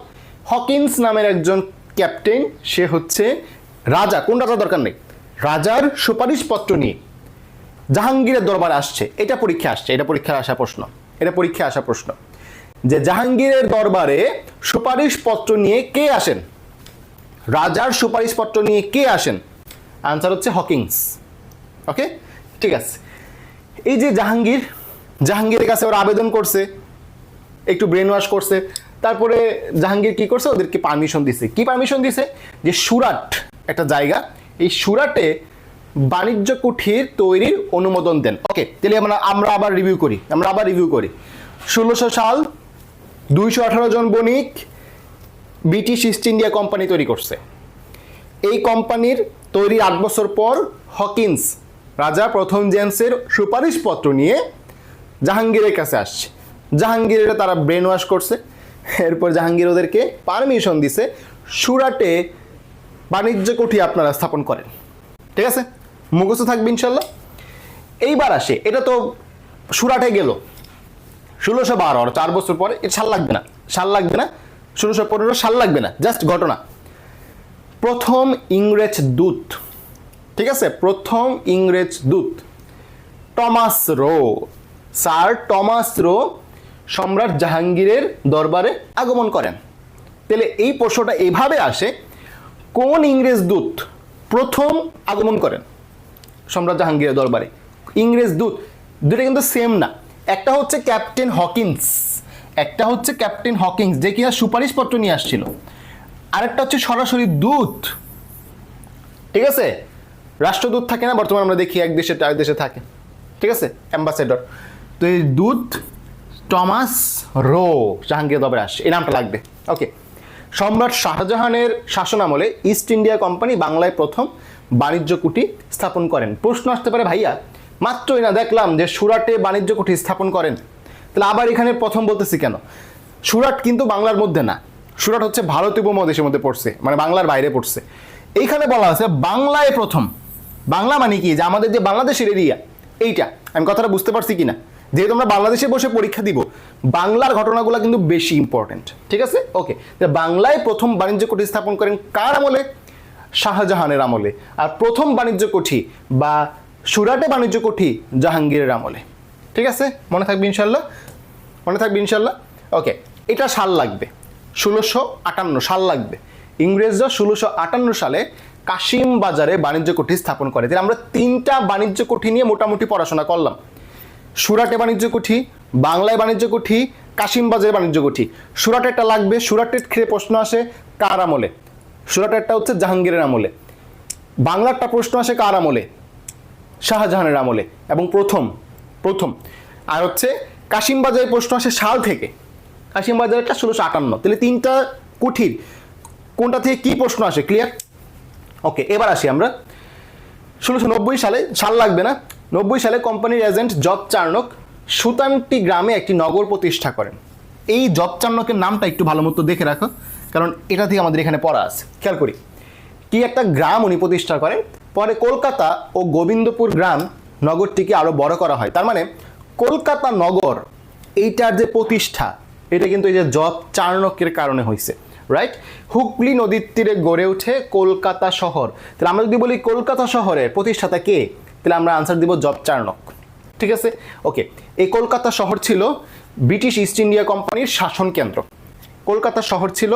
হকিন্স নামের একজন ক্যাপ্টেন, সে হচ্ছে রাজা, কোন রাজা দরকার নেই, রাজার সুপারিশপত্র নিয়ে জাহাঙ্গীরের দরবারে আসছে। এটা পরীক্ষায় আসা প্রশ্ন যে জাহাঙ্গীরের দরবারে সুপারিশপত্র নিয়ে কে আসেন, রাজার সুপারিশপত্র নিয়ে কে আসেন? আনসার হচ্ছে হকিংস। ওকে, ঠিক আছে। এই যে জাহাঙ্গীরের কাছে ওরা আবেদন করছে, একটু ব্রেন ওয়াশ করছে, তারপরে জাহাঙ্গীর কি করছে, ওদেরকে পারমিশন দিছে। কি পারমিশন দিছে? যে সুরাট একটা জায়গা, এই সুরাটে বাণিজ্য কুঠির তৈরির অনুমোদন দেন। ওকে, তাহলে আমরা আবার রিভিউ করি 1600 সাল, 218 জন বণিক ব্রিটিশ ইস্ট ইন্ডিয়া কোম্পানি তৈরি করছে। এই কোম্পানির তৈরির 8 বছর পর হকিন্স রাজা প্রথম জেমসের সুপারিশপত্র নিয়ে জাহাঙ্গীরের কাছে আসছে। জাহাঙ্গীরের তারা ব্রেন ওয়াশ করছে, এরপর জাহাঙ্গীর ওদেরকে পারমিশন দিছে সুরাটে বাণিজ্য কুঠি আপনারা স্থাপন করেন। ঠিক আছে, মুখস্থ থাকবে ইনশাল্লাহ। এইবার আসে, এটা তো সুরাটে গেল 1612, 4 বছর পরে, সাল লাগবে না 1615 সাল লাগবে না, জাস্ট ঘটনা। প্রথম ইংরেজ দূত, ঠিক আছে, প্রথম ইংরেজ দূত Thomas Roe, sir Thomas Roe সম্রাট জাহাঙ্গীরের দরবারে আগমন করেন। তাহলে এই প্রশ্নটা এইভাবে আসে, কোন ইংরেজ দূত প্রথম আগমন করেন সম্রাট জাহাঙ্গীরের দরবারে? ইংরেজ দূত দুটো কিন্তু সেম না, একটা হচ্ছে ক্যাপ্টেন হকিন্স, একটা হচ্ছে ক্যাপ্টেন হকিন্স যে কিনা সুপারিশপত্র নিয়ে আসছিল, আরেকটা হচ্ছে সরাসরি দূত, ঠিক আছে, রাষ্ট্রদূত থাকে না বর্তমানে আমরা দেখি এক দেশে আরেক দেশে থাকে, ঠিক আছে, অ্যাম্বাসেডর। তো এই দূত টমাস রো জাহাঙ্গীরের দরবারে আসে, এই নামটা লাগবে। ওকে, সম্রাট শাহজাহানের শাসনামলে ইস্ট ইন্ডিয়া কোম্পানি বাংলায় প্রথম বাণিজ্য কুঠি স্থাপন করেন। প্রশ্ন আসতে পারে, ভাইয়া মাত্রই না দেখলাম যে সুরাটে বাণিজ্য কুঠি স্থাপন করেন, তাহলে আবার এখানে প্রথম বলতেছি কেন? সুরাট কিন্তু বাংলার মধ্যে না, সুরাট হচ্ছে ভারতীয় উপমহাদেশের মধ্যে পড়ছে, মানে বাংলার বাইরে পড়ছে। এইখানে বলা আছে বাংলায় প্রথম। বাংলা মানে কি? যে আমাদের যে বাংলাদেশের এরিয়া, এইটা। আমি কথাটা বুঝতে পারছি কিনা? যেহেতু আমরা বাংলাদেশে বসে পরীক্ষা দিব, বাংলার ঘটনাগুলো কিন্তু বেশি ইম্পর্টেন্ট, ঠিক আছে? ওকে, বাংলায় প্রথম বাণিজ্য কুঠি স্থাপন করেন কার আমলে? শাহজাহানের আমলে। আর প্রথম বাণিজ্য কুঠি বা সুরাটে বাণিজ্য কুঠি জাহাঙ্গীরের আমলে, ঠিক আছে? মনে থাকবে ইনশাল্লাহ, মনে থাকবে ইনশাল্লাহ। ওকে, এটা সাল লাগবে 1658 সাল লাগবে। ইংরেজরা 1658 সালে কাশিম বাজারে বাণিজ্য কুঠি স্থাপন করে। তাহলে আমরা 3টা বাণিজ্য কুঠি নিয়ে মোটামুটি পড়াশোনা করলাম। সুরাটে বাণিজ্য কুঠি, বাংলায় বাণিজ্য কুঠি, কাশিম বাজারে বাণিজ্য কুঠি। সুরাটেরটা লাগবে, সুরাটের ক্ষেত্রে প্রশ্ন আসে কার আমলে? সুরাটেরটা হচ্ছে জাহাঙ্গীরের আমলে। বাংলারটা প্রশ্ন আসে কার আমলে? শাহজাহানের আমলে, এবং প্রথম। আর হচ্ছে কাশিম বাজারের প্রশ্ন আসে সাল থেকে, কাশিম বাজারেরটা 1658। তাহলে 3টা কুঠির কোনটা থেকে কি প্রশ্ন আসে? ক্লিয়ার? ওকে, এবার আসি আমরা 1690 সালে, সাল লাগবে না, 90 সালে কোম্পানির এজেন্ট জব চার্নক সুতানটি গ্রামে একটি নগর প্রতিষ্ঠা করেন। এই জব চার্নকের নামটা একটু ভালো মতো দেখে রাখো, কারণ এটা থেকে আমাদের এখানে পড়া আছে। খেয়াল করি, কি একটা গ্রাম উনি প্রতিষ্ঠা করেন। পরে কলকাতা ও গোবিন্দপুর গ্রাম নগরটিকে আরো বড় করা হয়। তার মানে কলকাতা নগর এইটার যে প্রতিষ্ঠা, এটা কিন্তু এই যে জব চার্নকের কারণে হয়েছে, রাইট? হুগলি নদীর তীরে গড়ে ওঠে কলকাতা শহর। তাহলে আমরা যদি বলি কলকাতা শহরের প্রতিষ্ঠাতা কে, তাহলে আমরা আনসার দিব জব চার্নক, ঠিক আছে? ওকে, এই কলকাতা শহর ছিল ব্রিটিশ ইস্ট ইন্ডিয়া কোম্পানির শাসন কেন্দ্র। কলকাতা শহর ছিল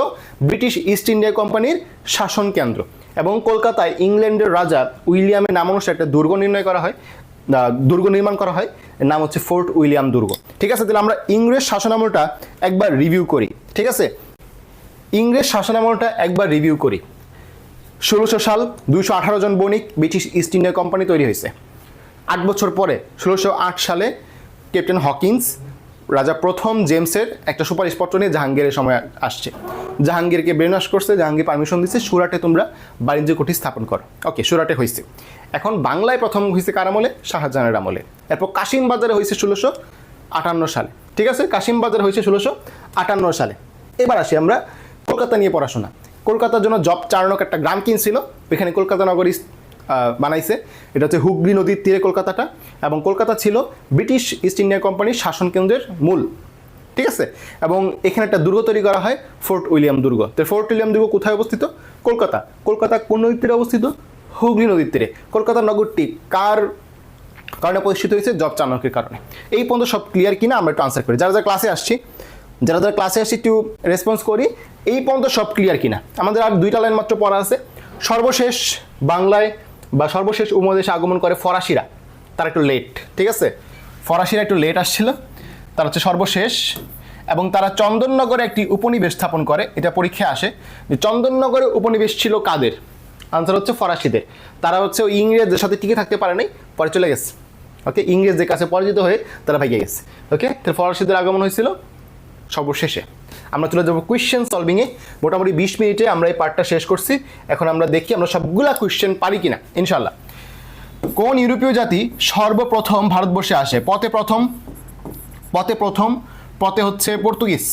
ব্রিটিশ ইস্ট ইন্ডিয়া কোম্পানির শাসন কেন্দ্র, এবং কলকাতায় ইংল্যান্ডের রাজা উইলিয়ামের নাম অনুসারে একটা দুর্গ নির্মাণ করা হয়, এর নাম হচ্ছে ফোর্ট উইলিয়াম দুর্গ, ঠিক আছে? তাহলে আমরা ইংরেজ শাসনামলটা একবার রিভিউ করি, ঠিক আছে? ইংরেজ শাসনামলটা একবার রিভিউ করি। 1600 সাল 218 জন বণিক ব্রিটিশ ইস্ট ইন্ডিয়া কোম্পানি তৈরি হয়েছে। 8 বছর পরে 1608 সালে ক্যাপ্টেন হকিন্স রাজা প্রথম জেমসের একটা সুপারিশপত্র নিয়ে জাহাঙ্গীরের সময় আসছে। জাহাঙ্গীরকে ব্রেনওয়াশ করছে, জাহাঙ্গীর পারমিশন দিচ্ছে সুরাটে তোমরা বাণিজ্য কুঠি স্থাপন করো। ওকে, সুরাটে হয়েছে। এখন বাংলায় প্রথম হয়েছে কার আমলে? শাহজাহানের আমলে। এরপর কাশিম বাজারে হয়েছে 1658 সালে, ঠিক আছে? কাশিম বাজারে হয়েছে 1658 সালে। এবার আসি আমরা কলকাতা নিয়ে পড়াশোনা। কলকাতার জন্য জব চার্নক একটা গ্রাম কিনছিল, ওইখানে কলকাতা নগরী বানাইছে। এটা হচ্ছে হুগলি নদীর তীরে কলকাতাটা, এবং কলকাতা ছিল ব্রিটিশ ইস্ট ইন্ডিয়া কোম্পানির শাসন কেন্দ্রের মূল, ঠিক আছে? এবং এখানে একটা দুর্গ তৈরি করা হয়, ফোর্ট উইলিয়াম দুর্গ। তো ফোর্ট উইলিয়াম দুর্গ কোথায় অবস্থিত? কলকাতা। কলকাতা কোন নদীর তীরে অবস্থিত? হুগলি নদীর তীরে। কলকাতা নগরটি কার কারণে প্রতিষ্ঠিত হয়েছে? জব চার্নকের কারণে। এই পর্যন্ত সব ক্লিয়ার কিনা আমরা একটু আনসার করি। যারা ক্লাসে আসছি একটু রেসপন্স করি, এই পর্যন্ত সব ক্লিয়ার কিনা। আমাদের আর 2টা লাইন মাত্র পড়া আছে। সর্বশেষ বাংলায় বা সর্বশেষ উপমহাদেশে আগমন করে ফরাসিরা, তারা একটু লেট, ঠিক আছে? ফরাসিরা একটু লেট আসছিল, তারা হচ্ছে সর্বশেষ, এবং তারা চন্দননগরে একটি উপনিবেশ স্থাপন করে। এটা পরীক্ষায় আসে যে চন্দননগরে উপনিবেশ ছিল কাদের? আনসার হচ্ছে ফরাসিদের। তারা হচ্ছে ওই ইংরেজদের সাথে টিকে থাকতে পারে নাই, পরে চলে গেছে। ওকে, ইংরেজদের কাছে পরাজিত হয়ে তারা ভাইগে গেছে। ওকে, তো ফরাসিদের আগমন হয়েছিল সর্বশেষে। আমরা চলে যাবো কোয়েশ্চেন সলভিংয়ে। মোটামুটি 20 মিনিটে আমরা এই পার্টটা শেষ করছি। এখন আমরা দেখি আমরা সবগুলা কোয়েশ্চেন পারি কিনা ইনশাল্লাহ। কোন ইউরোপীয় জাতি সর্বপ্রথম ভারতবর্ষে আসে? পথে হচ্ছে পর্তুগিজ।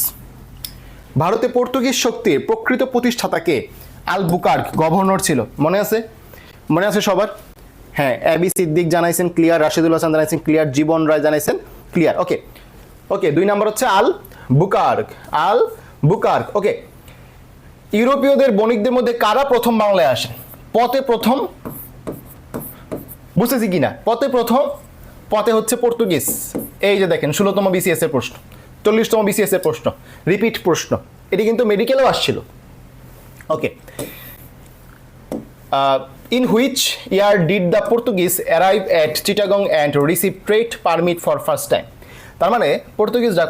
ভারতে পর্তুগিজ শক্তির প্রকৃত প্রতিষ্ঠাতাকে আলবুকার্ক গভর্নর ছিল, মনে আছে সবার? হ্যাঁ, এবি সিদ্দিক জানাইছেন ক্লিয়ার, রাশিদুল হাসান জানাইছেন ক্লিয়ার, জীবন রায় জানাইছেন ক্লিয়ার। ওকে, 2 নম্বর হচ্ছে আল বুকার্ক। ওকে, ইউরোপীয়দের বণিকদের মধ্যে কারা প্রথম বাংলায় আসেন? পথে প্রথম, বুঝতেছি কিনা? পথে প্রথম, পথে হচ্ছে পর্তুগিজ। এই যে দেখেন 16তম বিসিএস এর প্রশ্ন, 40তম বিসিএস এর প্রশ্ন, রিপিট প্রশ্ন, এটি কিন্তু মেডিকেলেও আসছিল। ওকে, in which year did the Portuguese arrive at Chittagong and receive trade permit for first time? তার মানে পর্তুগিজরা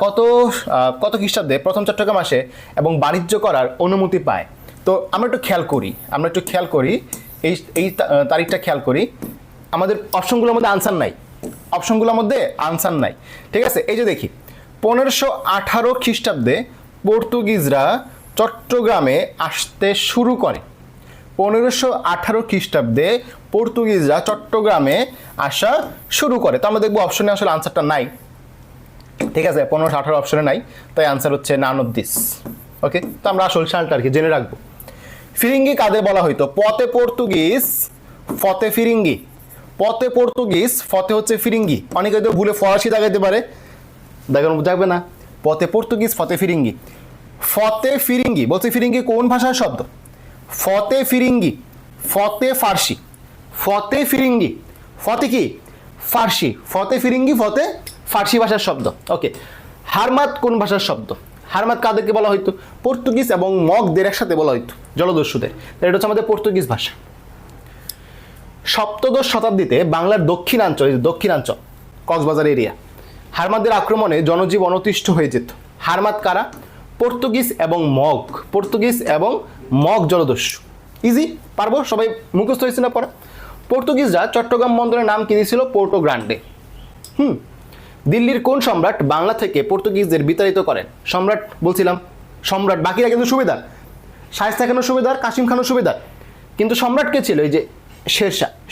কত খ্রিস্টাব্দে প্রথম চট্টগ্রাম আসে এবং বাণিজ্য করার অনুমতি পায়? তো আমরা একটু খেয়াল করি এই তারিখটা খেয়াল করি। আমাদের অপশনগুলোর মধ্যে আনসার নাই, ঠিক আছে? এই যে দেখি 1518 খ্রিস্টাব্দে পর্তুগিজরা চট্টগ্রামে আসতে শুরু করে। 1518 খ্রিস্টাব্দে পর্তুগিজরা চট্টগ্রামে আসা শুরু করে। তো আমরা দেখবো অপশনে আসলে আনসারটা নাই, ঠিক আছে? 1518 অপশনে নাই, তাই আনসার হচ্ছে নান অফ দিস। ওকে, তো আমরা আসল সালটা আর কি জেনে রাখবো। ফিরিঙ্গি কাদের বলা হইতো? পথে পর্তুগিজ, ফতে ফিরিঙ্গি। পথে পর্তুগিজ, ফতে হচ্ছে ফিরিঙ্গি। অনেকে তো ভুলে ফরাসি দাগাইতে পারে, দেখানো যাবে না। পথে পর্তুগিজ, ফতে ফিরিঙ্গি। ফতে ফিরিঙ্গি বলতে ফিরিঙ্গি কোন ভাষার শব্দ? ফতে ফিরিঙ্গি, ফতে ফার্সি। ফতে ফিরিঙ্গি, ফতে কি? ফার্সি। ফতে ফিরিঙ্গি, ফতে ফার্সি ভাষার শব্দ। ওকে, হারমাত কোন ভাষার শব্দ? হারমাত কাদেরকে বলা হইতো? পর্তুগিজ এবং মগদের একসাথে বলা হইতো, জলদস্যুদের। এটা হচ্ছে আমাদের পর্তুগিজ ভাষা। সপ্তদশ শতাব্দীতে বাংলার দক্ষিণাঞ্চল কক্সবাজার এরিয়া, হারমাতদের আক্রমণে জনজীবন অতিষ্ঠ হয়ে যেত। হারমাত কারা? পর্তুগিজ এবং মগ জলদস্যু। ইজি, পারবো, সবাই মুখস্থ হয়েছে না পড়া? পর্তুগিজরা চট্টগ্রাম বন্দরের নাম কি দিয়েছিল? পোর্টো গ্রান্ডে। দিল্লির কোন সম্রাট বাংলা থেকে পর্তুগিজদের বিতাড়িত করেন? সম্রাট বলছিলাম, সম্রাট, বাকিরা কিন্তু সুবেদার। শায়েস্তা খানও সুবেদার, কাসিম খানও সুবেদার, কিন্তু সম্রাট কে ছিল? এই যে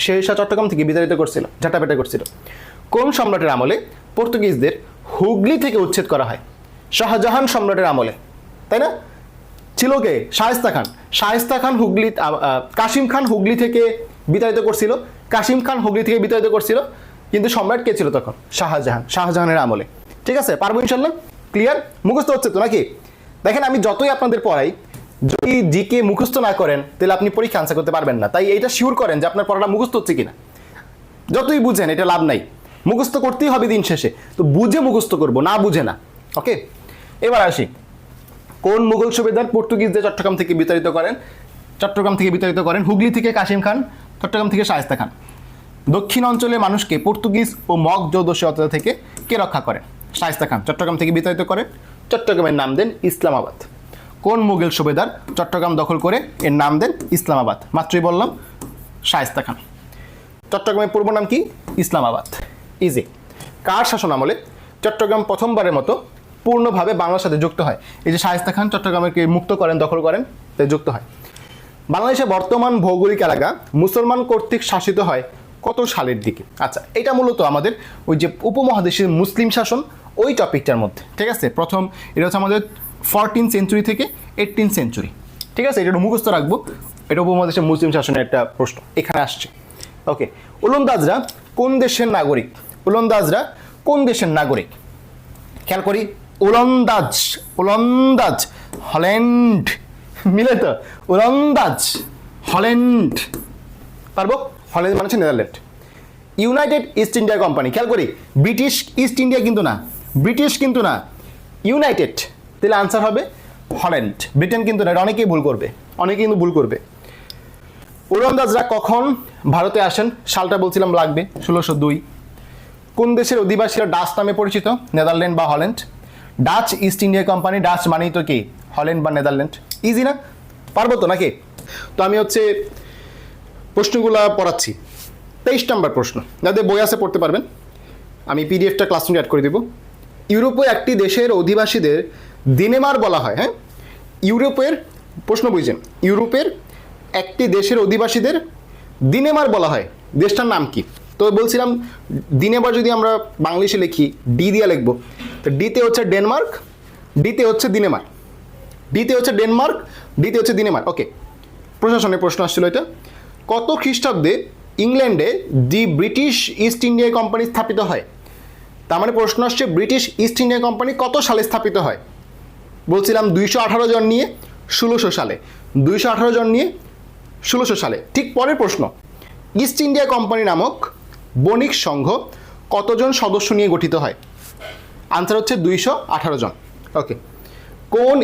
শেরশাহ চট্টগ্রাম থেকে বিতাড়িত করছিল, ঝাঁটাপেটা করছিল। কোন সম্রাটের আমলে পর্তুগিজদের হুগলি থেকে উচ্ছেদ করা হয়? শাহজাহান সম্রাটের আমলে, তাই না? ছিল কে? শায়েস্তা খান। কাসিম খান হুগলি থেকে বিতাড়িত করছিল, কিন্তু সম্রাট কে ছিল তখন? শাহজাহানের আমলে। ঠিক আছে, পারবো ইনশাল্লাহ? ক্লিয়ার? মুখস্থ হচ্ছে তো নাকি? দেখেন, আমি যতই আপনাদের পড়াই, যদি জিকে মুখস্থ না করেন তাহলে আপনি পরীক্ষা আনসার করতে পারবেন না। তাই এইটা শিওর করেন যে আপনার পড়াটা মুখস্থ হচ্ছে কিনা। যতই বুঝেন এটা লাভ নাই, মুখস্থ করতেই হবে দিন শেষে। তো বুঝে মুখস্থ করবো, না বুঝে না। ওকে, এবার আসি, কোন মুঘল সুবেদার পর্তুগিজদের চট্টগ্রাম থেকে বিতাড়িত করেন? হুগলি থেকে কাসিম খান, চট্টগ্রাম থেকে শায়েস্তা খান। দক্ষিণ অঞ্চলের মানুষকে পর্তুগিজ ও মগ জলদস্যু অত্যাচার থেকে কে রক্ষা করেন? শায়েস্তা খান। চট্টগ্রাম থেকে বিতাড়িত করেন, চট্টগ্রামের নাম দেন ইসলামাবাদ। কোন মুঘল সুবেদার চট্টগ্রাম দখল করে এর নাম দেন ইসলামাবাদ? মাত্রই বললাম, শায়েস্তা খান। চট্টগ্রামের পূর্ব নাম কি? ইসলামাবাদ। ইজি। কার শাসন আমলে চট্টগ্রাম প্রথমবারের মতো পূর্ণভাবে বাংলার সাথে যুক্ত হয়? এই যে শায়েস্তা খান চট্টগ্রামকে মুক্ত করেন, দখল করেন, তাই যুক্ত হয়। বাংলাদেশের বর্তমান ভৌগোলিক এলাকা মুসলমান কর্তৃক শাসিত হয় কত সালের দিকে? আচ্ছা, এটা মূলত আমাদের ওই যে উপমহাদেশের মুসলিম শাসন, ওই টপিকটার মধ্যে। ঠিক আছে, প্রথম এটা হচ্ছে আমাদের 14th সেঞ্চুরি থেকে 18th সেঞ্চুরি। ঠিক আছে, এটা একটু মুখস্থ রাখবো। এটা উপমহাদেশের মুসলিম শাসনের একটা প্রশ্ন এখানে আসছে। ওকে, ওলন্দাজরা কোন দেশের নাগরিক? খেয়াল করি, ওলন্দাজ হল্যান্ড, মিলে তো? ওলন্দাজ হল্যান্ড, পারবো? হল্যান্ড মানে হচ্ছে Netherland. United east India company, খেয়াল করি, ব্রিটিশ ইস্ট ইন্ডিয়া কিন্তু না, ইউনাইটেড, তাহলে আনসার হবে হল্যান্ড। ব্রিটেন কিন্তু না, অনেকেই ভুল করবে। ওলন্দাজরা কখন ভারতে আসেন? সালটা বলছিলাম লাগবে, 1602। কোন দেশের অধিবাসীরা ডাচ নামে পরিচিত? নেদারল্যান্ড বা Holland. Dutch East India Company, Dutch মানেই তো কি? হল্যান্ড বা নেদারল্যান্ড। ইজি না? পারবো তো নাকি? তো আমি হচ্ছে প্রশ্নগুলো পড়াচ্ছি। 23 নম্বর প্রশ্ন, যাদের বই আছে পড়তে পারবেন, আমি পিডিএফটা ক্লাসরুমে অ্যাড করে দেব। ইউরোপে একটি দেশের অধিবাসীদের দিনেমার বলা হয়। হ্যাঁ, ইউরোপের প্রশ্ন বুঝছেন, ইউরোপের একটি দেশের অধিবাসীদের দিনেমার বলা হয়, দেশটার নাম কি? তো বলছিলাম দিনেমার যদি আমরা বাংলিশে লিখি, ডি দিয়ে লিখবো, তো ডিতে হচ্ছে ডেনমার্ক, ডিতে হচ্ছে দিনেমার। ওকে, প্রশাসনের প্রশ্ন আসছিল এটা। কত খ্রিস্টাব্দে ইংল্যান্ডে দি ব্রিটিশ ইস্ট ইন্ডিয়া কোম্পানি স্থাপিত হয়? তার মানে প্রশ্ন আসছে ব্রিটিশ ইস্ট ইন্ডিয়া কোম্পানি কত সালে স্থাপিত হয়? বলছিলাম 218 জন নিয়ে 1600 সালে, 218 জন নিয়ে 1600 সালে। ঠিক পরের প্রশ্ন, ইস্ট ইন্ডিয়া কোম্পানি নামক বণিক সংঘ কতজন সদস্য নিয়ে গঠিত হয়? আনসার হচ্ছে 218 জন। ওকে, কোন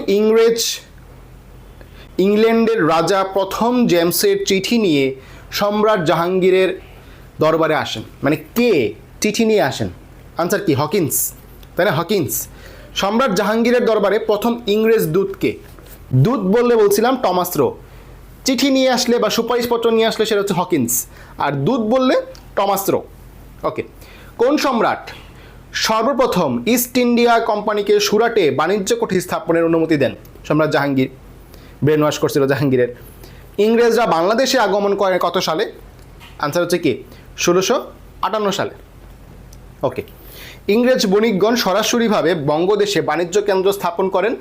ইংল্যান্ডের রাজা প্রথম জেমসের চিঠি নিয়ে সম্রাট জাহাঙ্গীরের দরবারে আসেন? মানে কে চিঠি নিয়ে আসেন? আনসার কি? হকিন্স, তাই না? হকিন্স। সম্রাট জাহাঙ্গীরের দরবারে প্রথম ইংরেজ দূতকে, দূত বললে বলছিলাম টমাস রো, চিঠি নিয়ে আসলে বা সুপারিশপত্র নিয়ে আসলে সেটা হচ্ছে হকিন্স, আর দূত বললে টমাস রো। ওকে, কোন সম্রাট সর্বপ্রথম ইস্ট ইন্ডিয়া কোম্পানিকে সুরাটে বাণিজ্য কুঠি স্থাপনের অনুমতি দেন? সম্রাট জাহাঙ্গীর ব্রেন ওয়াশ করছিল জাহাঙ্গীরের। ইংরেজরা বাংলাদেশে আগমন করে কত সালে? আনসার হচ্ছে কি? 1658 সালে। ওকে, ইংরেজ বণিকগণ সরাসরিভাবে বঙ্গদেশে বাণিজ্য কেন্দ্র স্থাপন করেন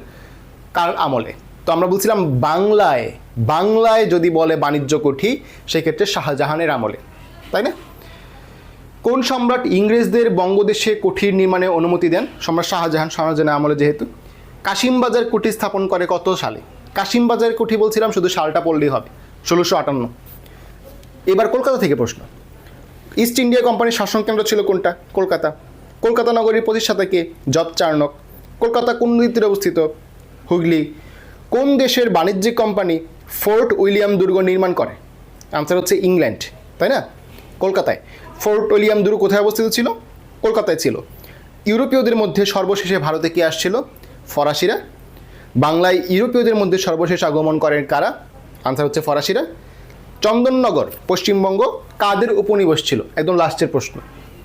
কার আমলে? তো আমরা বলছিলাম বাংলায় যদি বলে বাণিজ্য কুঠি সেক্ষেত্রে শাহজাহানের আমলে, তাই না? কোন সম্রাট ইংরেজদের বঙ্গদেশে কুঠির নির্মাণে অনুমতি দেন? সম্রাট শাহজাহানের আমলে যেহেতু। কাশিমবাজার কুঠি স্থাপন করে কত সালে? কাশিমবাজার কুঠি বলছিলাম শুধু সালটা পড়লেই হবে, 1658। এবার কলকাতা থেকে প্রশ্ন, ইস্ট ইন্ডিয়া কোম্পানির শাসন কেন্দ্র ছিল কোনটা? কলকাতা। কলকাতা নগরীর প্রতিষ্ঠাতা কে? George Charnock. কলকাতা কোন নদীতে অবস্থিত? হুগলি। কোন দেশের বাণিজ্যিক কোম্পানি ফোর্ট উইলিয়াম দুর্গ নির্মাণ করে? আনসার হচ্ছে ইংল্যান্ড, তাই না? কলকাতায়। ফোর্ট উইলিয়াম দুর্গ কোথায় অবস্থিত ছিল? কলকাতায় ছিল। ইউরোপীয়দের মধ্যে সর্বশেষে ভারতে কে আসছিল? ফরাসিরা। বাংলায় ইউরোপীয়দের মধ্যে সর্বশেষ আগমন করেন কারা? আনসার হচ্ছে ফরাসিরা। চন্দননগর পশ্চিমবঙ্গ কাদের উপনিবেশ ছিল? একদম লাস্টের প্রশ্ন।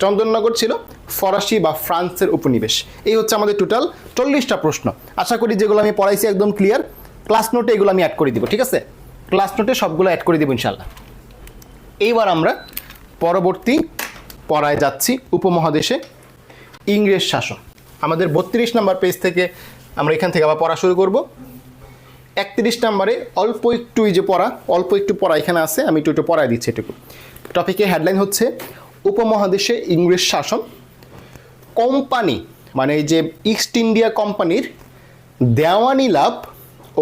চন্দননগর ছিল ফরাসি বা ফ্রান্সের উপনিবেশ। এই হচ্ছে আমাদের টোটাল 40টা প্রশ্ন। আশা করি যেগুলো আমি পড়াইছি একদম ক্লিয়ার। ক্লাস নোটে এগুলো আমি অ্যাড করে দিব, ঠিক আছে? ক্লাস নোটে সবগুলো অ্যাড করে দিব ইনশাল্লাহ। এইবার আমরা পরবর্তী পড়ায় যাচ্ছি, উপমহাদেশে ইংরেজ শাসন। আমাদের 32 নম্বর পেজ থেকে আমরা এখান থেকে আবার পড়া শুরু করব। 31 নম্বরে অল্প একটু পড়া এখানে আছে, আমি একটু পড়ায় দিচ্ছি এটুকু। টপিকের হেডলাইন হচ্ছে উপমহাদেশে ইংরেজ শাসন। কোম্পানি মানে এই যে ইস্ট ইন্ডিয়া কোম্পানির দেওয়ানি লাভ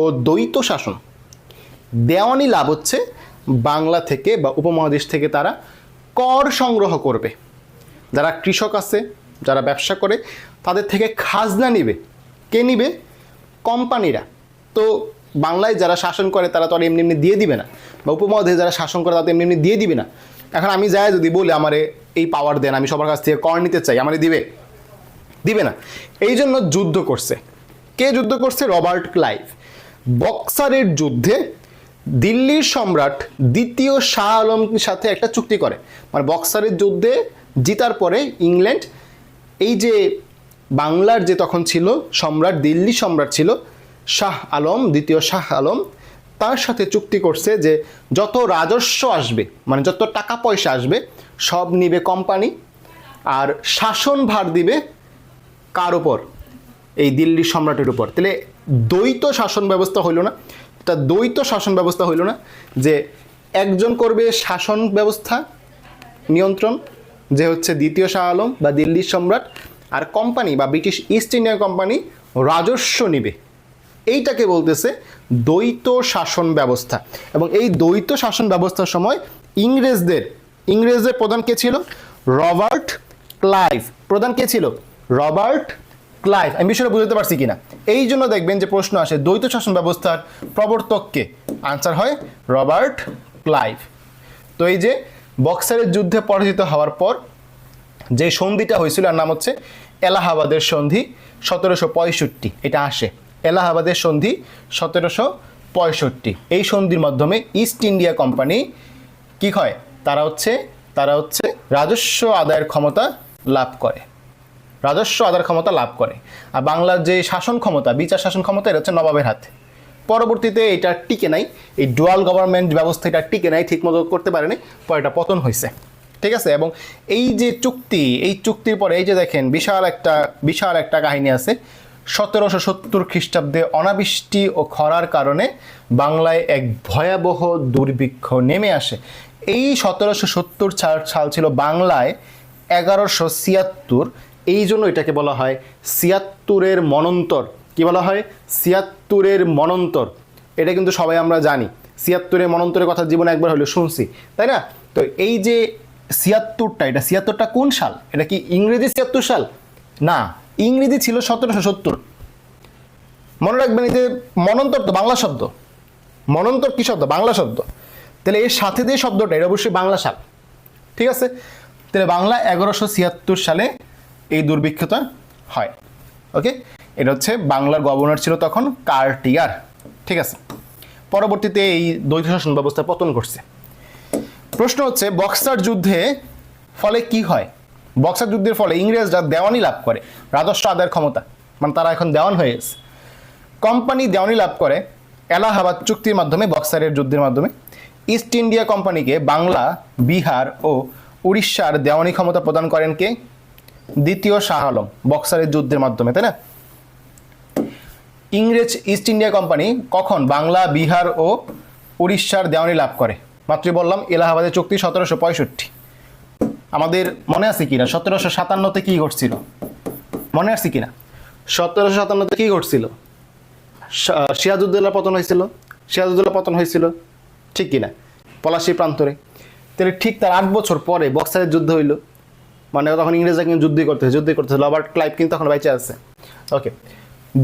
ও দ্বৈত শাসন। দেওয়ানি লাভ হচ্ছে বাংলা থেকে বা উপমহাদেশ থেকে তারা কর সংগ্রহ করবে। যারা কৃষক আছে, যারা ব্যবসা করে, তাদের থেকে খাজনা নিবে। কে নিবে? কোম্পানিরা। তো বাংলায় যারা শাসন করে তারা তো আর এমনি এমনি দিয়ে দিবে না, বা উপমহাদেশে যারা শাসন করে তারা তো এমনি এমনি দিয়ে দিবে না। এখন আমি যাই যদি বলি আমারে এই পাওয়ার দেন, আমি সবার কাছ থেকে কর নিতে চাই, আমারে দিবে না। এই জন্য যুদ্ধ করছে। কে যুদ্ধ করছে? Robert Clive. বক্সারের যুদ্ধে দিল্লির সম্রাট দ্বিতীয় শাহ আলমের সাথে একটা চুক্তি করে। মানে বক্সারের যুদ্ধে জিতার পরে ইংল্যান্ড এই যে বাংলার যে তখন ছিল সম্রাট, দিল্লি সম্রাট ছিল দ্বিতীয় শাহ আলম, তার সাথে চুক্তি করছে যে যত রাজস্ব আসবে, মানে যত টাকা পয়সা আসবে সব নিবে কোম্পানি, আর শাসন ভার দিবে কার উপর? এই দিল্লির সম্রাটের উপর। তাহলে দ্বৈত শাসন ব্যবস্থা হইল না? তা দ্বৈত শাসন ব্যবস্থা হইল না যে একজন করবে শাসন ব্যবস্থা নিয়ন্ত্রণ, যে হচ্ছে দ্বিতীয় শাহ আলম বা দিল্লির সম্রাট, আর কোম্পানি বা ব্রিটিশ ইস্ট ইন্ডিয়া কোম্পানি রাজস্ব নিবে। এইটাকে বলতেছে দ্বৈত শাসন ব্যবস্থা। এবং এই দ্বৈত শাসন ব্যবস্থার সময় ইংরেজদের প্রধান কে ছিল? Robert Clive. প্রধান কে ছিল? Robert Clive. আমি বিষয়টা বুঝতে পারছি কিনা? এই জন্য দেখবেন যে প্রশ্ন আসে দ্বৈত শাসন ব্যবস্থার প্রবর্তক কে? আনসার হয় রবার্ট ক্লাইভ। তো এই যে বক্সারের যুদ্ধে পরাজিত হওয়ার পর যে সন্ধিটা হয়েছিল আর নাম হচ্ছে এলাহাবাদের সন্ধি, 1765 এটা আসে। এলাহাবাদের সন্ধি 1765। এই সন্ধির মাধ্যমে ইস্ট ইন্ডিয়া কোম্পানি কি হয়? তারা হচ্ছে রাজস্ব আদায়ের ক্ষমতা লাভ করে। আর বাংলার যে শাসন ক্ষমতা, বিচার শাসন ক্ষমতা, এটা হচ্ছে নবাবের হাতে। পরবর্তীতে এটা টিকে নাই, এই ডুয়াল গভর্নমেন্ট ব্যবস্থা এটা টিকে নাই, ঠিকমতো করতে পারেনি, পরে এটা পতন হয়েছে, ঠিক আছে? এবং এই যে চুক্তি, এই চুক্তির পরে এই যে দেখেন বিশাল একটা কাহিনী আছে। 1770 খ্রিস্টাব্দে অনাবৃষ্টি ও খরার কারণে বাংলায় এক ভয়াবহ দুর্ভিক্ষ নেমে আসে। এই 1770 সাল ছিল বাংলায় 1176। এই জন্য এটাকে বলা হয় 76-এর মনন্তর। কি বলা হয়? 76-এর মনন্তর। এটা কিন্তু সবাই আমরা জানি। ৭৬ মন্বন্তরের কথা জীবনে একবার হলেও শুনছি, তাই না? তো এই যে ৭৬টা, এটা ৭৬টা কোন সাল? এটা কি ইংরেজি ৭৬ সাল? না, ইংরেজি ছিল ১৭৭০। মনে রাখবেন, এই যে মন্বন্তর তো বাংলা শব্দ, মন্বন্তর কি শব্দ? বাংলা শব্দ। তাহলে এর সাথে যে শব্দটা, এটা অবশ্যই বাংলা সাল, ঠিক আছে? তাহলে বাংলা ১১৭৬ সালে এই দুর্ভিক্ষতা হয়। ওকে, এটা হচ্ছে বাংলার গভর্নর ছিল তখন কার্টিয়ার, ঠিক আছে? পরবর্তীতে এই দ্বৈত শাসন ব্যবস্থা পতন করছে। প্রশ্ন হচ্ছে, বক্সার যুদ্ধে ফলে কি হয়? বক্সার যুদ্ধের ফলে ইংরেজরা দেওয়ানি লাভ করে, রাজস্ব আদায়ের ক্ষমতা, মানে তারা এখন দেওয়ান হয়ে গেছে। কোম্পানি দেওয়ানি লাভ করে এলাহাবাদ চুক্তির মাধ্যমে, বক্সারের যুদ্ধের মাধ্যমে। ইস্ট ইন্ডিয়া কোম্পানিকে বাংলা, বিহার ও উড়িষ্যার দেওয়ানি ক্ষমতা প্রদান করেন কে? দ্বিতীয় শাহ আলম, বক্সারের যুদ্ধের মাধ্যমে, তাই না? ইংরেজ ইস্ট ইন্ডিয়া কোম্পানি কখন বাংলা, বিহার ও উড়িষ্যার দেওয়ানি লাভ করে? মাত্রই বললাম, এলাহাবাদের চুক্তি ১৭৬৫। আমাদের মনে আছে কিনা ১৭৫৭তে কি ঘটছিল? মনে আছে কিনা ১৭৫৭তে কি ঘটছিল? সিরাজউদ্দৌলার পতন হয়েছিল, সিরাজউদ্দৌলা পতন হয়েছিল, ঠিক কিনা? পলাশী প্রান্তরে। তাহলে ঠিক তার ৮ বছর পরে বক্সারের যুদ্ধ হইল, মানে তখন ইংরেজরা কিন্তু যুদ্ধই করতেছে। রবার্ট ক্লাইভ কিন্তু তখন বেঁচে আছে। ওকে,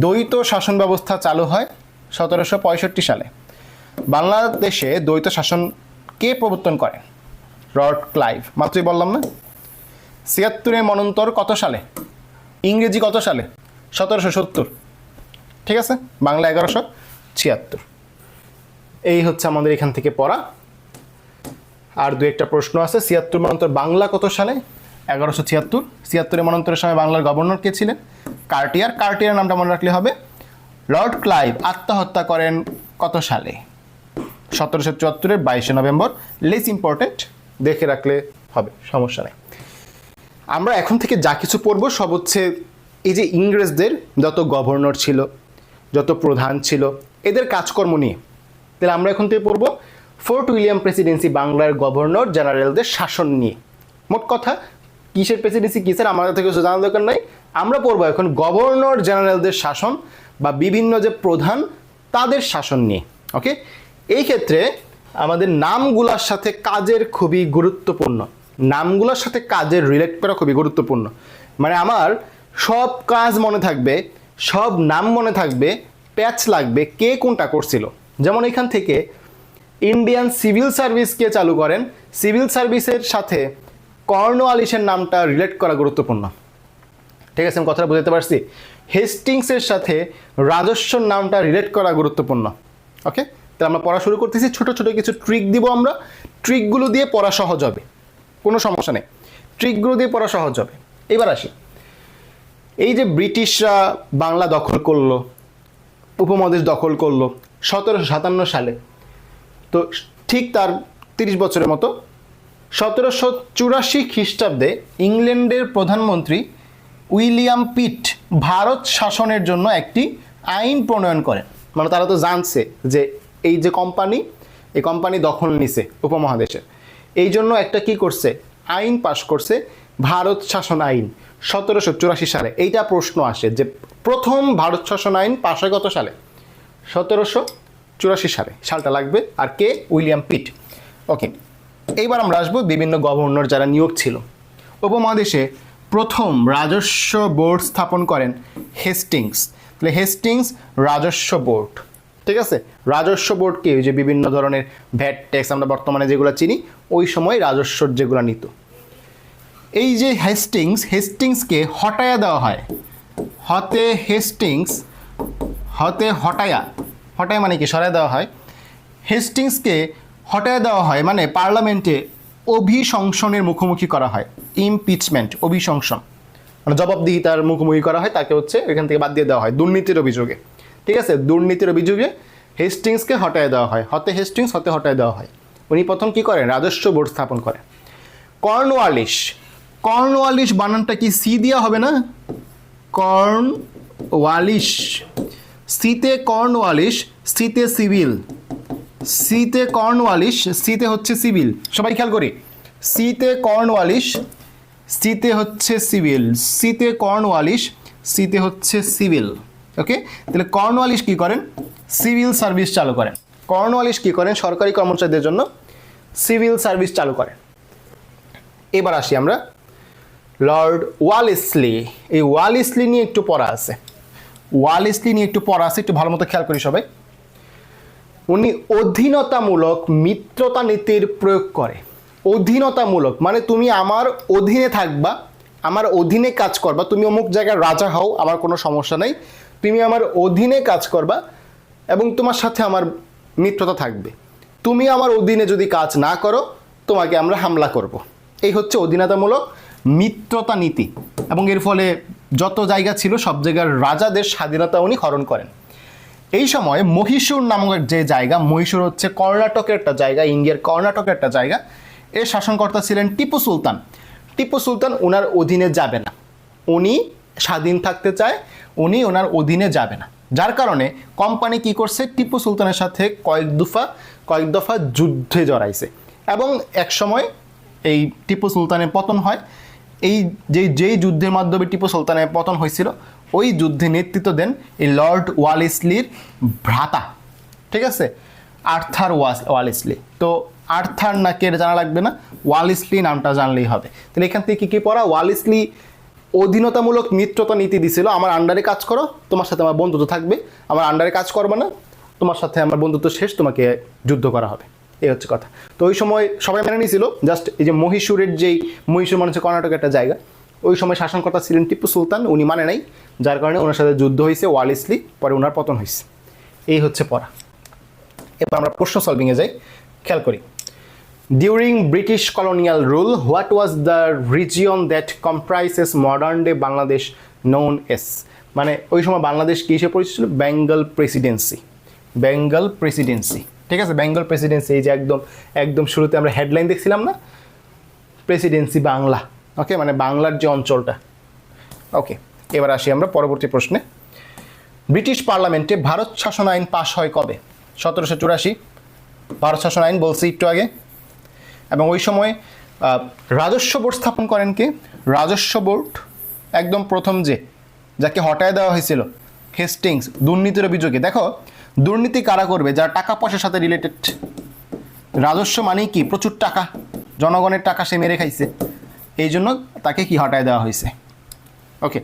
দ্বৈত শাসন ব্যবস্থা চালু হয় ১৭৬৫ সালে। বাংলাদেশে দ্বৈত শাসন কে প্রবর্তন করে? রবার্ট ক্লাইভ, মাত্রই বললাম না? ৭৬ মন্বন্তর কত সালে? ইংরেজি কত সালে? ১৭৭০, ঠিক আছে? বাংলা ১১৭৬। এই হচ্ছে আমাদের এখান থেকে পড়া। আর দু একটা প্রশ্ন আছে। ৭৬ মন্বন্তর বাংলা কত সালে? ১১৭৬। ৭৬ মন্বন্তরের সময় বাংলার গভর্নর কে ছিলেন? কার্টিয়ার। কার্টিয়ার নামটা মনে রাখলে হবে। লর্ড ক্লাইভ আত্মহত্যা করেন কত সালে? ১৭৭৪-এর ২২শে নভেম্বর। লেস ইম্পর্টেন্ট, দেখে রাখলে হবে, সমস্যা নেই। আমরা এখন থেকে যা কিছু পড়বো সব হচ্ছে এই যে ইংরেজদের যত গভর্নর ছিল, যত প্রধান ছিল, এদের কাজকর্ম নিয়ে। তাহলে আমরা এখন থেকে পড়বো ফোর্ট উইলিয়াম প্রেসিডেন্সি, বাংলার গভর্নর জেনারেলদের শাসন নিয়ে। মোট কথা, কিসের প্রেসিডেন্সি কিসের আমাদের থেকে কিছু জানার দরকার নাই। আমরা পড়বো এখন গভর্নর জেনারেলদের শাসন বা বিভিন্ন যে প্রধান তাদের শাসন নিয়ে। ওকে, এই ক্ষেত্রে আমাদের নামগুলোর সাথে কাজের খুবই গুরুত্বপূর্ণ, নামগুলোর সাথে কাজের রিলেট করা খুবই গুরুত্বপূর্ণ। মানে আমার সব কাজ মনে থাকবে, সব নাম মনে থাকবে, প্যাচ লাগবে কে কোনটা করছিল। যেমন এখান থেকে ইন্ডিয়ান সিভিল সার্ভিসকে চালু করেন, সিভিল সার্ভিসের সাথে কর্নওয়ালিসের নামটা রিলেট করা গুরুত্বপূর্ণ, ঠিক আছে? আমি কথাটা বুঝতে পারছি? হেস্টিংসের সাথে রাজস্বর নামটা রিলেট করা গুরুত্বপূর্ণ। ওকে, তাহলে আমরা পড়া শুরু করতেছি। ছোট ছোট কিছু ট্রিক দিব আমরা, ট্রিকগুলো দিয়ে পড়া সহজ হবে, কোনো সমস্যা নেই, ট্রিকগুলো দিয়ে পড়া সহজ হবে। এবার আসি, এই যে ব্রিটিশরা বাংলা দখল করলো, উপমহাদেশ দখল করলো ১৭৫৭ সালে, তো ঠিক তার ৩০ বছরের মতো ১৭৮৪ খ্রিস্টাব্দে ইংল্যান্ডের প্রধানমন্ত্রী উইলিয়াম পিট ভারত শাসনের জন্য একটি আইন প্রণয়ন করেন। মানে তারা তো জানছে যে এই যে কোম্পানি, এই কোম্পানি দখল নিছে উপমহাদেশে, এই জন্য একটা কি করছে, আইন পাশ করছে, ভারত শাসন আইন ১৭৮৪ সালে। এইটা প্রশ্ন আসে যে প্রথম ভারত শাসন আইন পাশ হয় কত সালে? ১৭৮৪ সালে, সালটা লাগবে। আর কে? উইলিয়াম পিট। ওকে, এইবার আমরা আসবো বিভিন্ন গভর্নর যারা নিয়োগ ছিল। উপমহাদেশে প্রথম রাজস্ব বোর্ড স্থাপন করেন হেস্টিংস। তাহলে হেস্টিংস রাজস্ব বোর্ড, ঠিক আছে? রাজস্ব বোর্ড কি? যে বিভিন্ন ধরনের ভ্যাট ট্যাক্স আমরা বর্তমানে যেগুলো চিনি, ওই সময় রাজস্বর যেগুলো নিত। এই যে হেস্টিংসকে হটায়া দেওয়া হয়, হটায়া মানে কি? সরাই দেওয়া হয়। হেস্টিংসকে হটায়া দেওয়া হয় মানে পার্লামেন্টে অভিশংসনের মুখোমুখি করা হয়, ইমপিচমেন্ট, অভিশংসন মানে জবাবদিহিতার মুখোমুখি করা হয়, তাকে হচ্ছে এখান থেকে বাদ দিয়ে দেওয়া হয় দুর্নীতির অভিযোগে, ঠিক আছে? দুর্নীতির অভিযোগে হেস্টিংসকে হটায় দেওয়া হয়, হতে হটায় দেওয়া হয়। উনি প্রথম কি করেন? রাজস্ব বোর্ড স্থাপন করেন। কর্নওয়ালিস বানানটা কি সি দিয়া হবে না? কর্নওয়ালিস, সিতে কর্নওয়ালিস, সিতে সিভিল, সিতে কর্নওয়ালিস, সিতে হচ্ছে সিভিল, সবাই খেয়াল করি, সিতে কর্নওয়ালিস, সিতে হচ্ছে সিভিল, সিতে কর্নওয়ালিস, সিতে হচ্ছে সিভিল। ওকে, তাহলে কর্নওয়ালিস কি করেন? সিভিল সার্ভিস চালু করেন। কর্নওয়ালিস কি করেন? সরকারি কর্মচারীদের জন্য সিভিল সার্ভিস চালু করেন। এবার আসি আমরা লর্ড ওয়ালেসলি। এই ওয়ালেসলি নিয়ে একটু পড়া আছে, একটু ভালো মতো খেয়াল করি সবাই। উনি অধীনতামূলক মিত্রতা নীতির প্রয়োগ করে। অধীনতামূলক মানে তুমি আমার অধীনে থাকবা, আমার অধীনে কাজ করবা, তুমি অমুক জায়গায় রাজা হও, আমার কোনো সমস্যা নেই, তুমি আমার অধীনে কাজ করবা এবং তোমার সাথে আমার মিত্রতা থাকবে। তুমি আমার অধীনে যদি কাজ না করো, তোমাকে আমরা হামলা করব। এই হচ্ছে অধীনতামূলক মিত্রতা নীতি। এবং এর ফলে যত জায়গা ছিল সব জায়গার রাজাদের স্বাধীনতা উনি হরণ করেন। এই সময় মহীশূর নামক যে জায়গা, মহীশূর হচ্ছে কর্ণাটকের একটা জায়গা, ইন্ডিয়ার কর্ণাটকের একটা জায়গা, এর শাসনকর্তা ছিলেন টিপু সুলতান। টিপু সুলতান ওনার অধীনে যাবে না, উনি স্বাধীন থাকতে চায়, উনি ওনার অধীনে যাবে না। যার কারণে কোম্পানি কি করছে? টিপু সুলতানের সাথে কয়েক দফা যুদ্ধে জড়াইছে এবং এক সময় এই টিপু সুলতানের পতন হয়। এই যেই যুদ্ধের মাধ্যমে টিপু সুলতানের পতন হয়েছিল, ওই যুদ্ধে নেতৃত্ব দেন এই লর্ড ওয়ালেসলির ভ্রাতা, ঠিক আছে, আর্থার ওয়ালেসলি। তো আর্থার না কে জানা লাগবে না, ওয়ালেসলি নামটা জানলেই হবে। তাহলে এখান থেকে কি পড়া? ওয়ালেসলি অধীনতামূলক মিত্রতা নীতি দিছিল, আমার আন্ডারে কাজ করো, তোমার সাথে আমার বন্ধুত্ব থাকবে, আমার আন্ডারে কাজ করবে না, তোমার সাথে আমার বন্ধুত্ব শেষ, তোমাকে যুদ্ধ করা হবে। এই হচ্ছে কথা। তো ওই সময় সবাই মেনে নিয়েছিল। জাস্ট এই যে মহীশূরের মহীশূর মানে হচ্ছে কর্ণাটকের একটা জায়গা, ওই সময় শাসনকর্তা ছিলেন টিপু সুলতান, উনি মানে নাই, যার কারণে ওনার সাথে যুদ্ধ হয়েছে ওয়ালেসলি, পরে ওনার পতন হয়েছে। এই হচ্ছে পড়া। এবার আমরা প্রশ্ন সলভিংয়ে যাই, খেয়াল করি। During British colonial rule, what was the region that comprises modern day Bangladesh known as? মানে ওই সময় বাংলাদেশ কী হিসেবে পরিচিত ছিল? বেঙ্গল প্রেসিডেন্সি। বেঙ্গল প্রেসিডেন্সি, ঠিক আছে, বেঙ্গল প্রেসিডেন্সি। এই যে একদম শুরুতে আমরা হেডলাইন দেখছিলাম না, প্রেসিডেন্সি বাংলা, ওকে, মানে বাংলার যে অঞ্চলটা। ওকে, এবার আসি আমরা পরবর্তী প্রশ্নে। ব্রিটিশ পার্লামেন্টে ভারত শাসন আইন পাশ হয় কবে? 1784 ভারত শাসন আইন বলছি একটু আগে। এবং ওই সময় রাজস্ব বোর্ড স্থাপন করেন কে? রাজস্ব বোর্ড একদম প্রথম যাকে হটায় দেওয়া হয়েছিল, হেস্টিংস, দুর্নীতির অভিযোগে। দেখো দুর্নীতি কারা করবে? যারা টাকা পয়সার সাথে রিলেটেড। রাজস্ব মানেই কি? প্রচুর টাকা, জনগণের টাকা সে মেরে খাইছে, এই জন্য তাকে কি হটায় দেওয়া হয়েছে। Okay,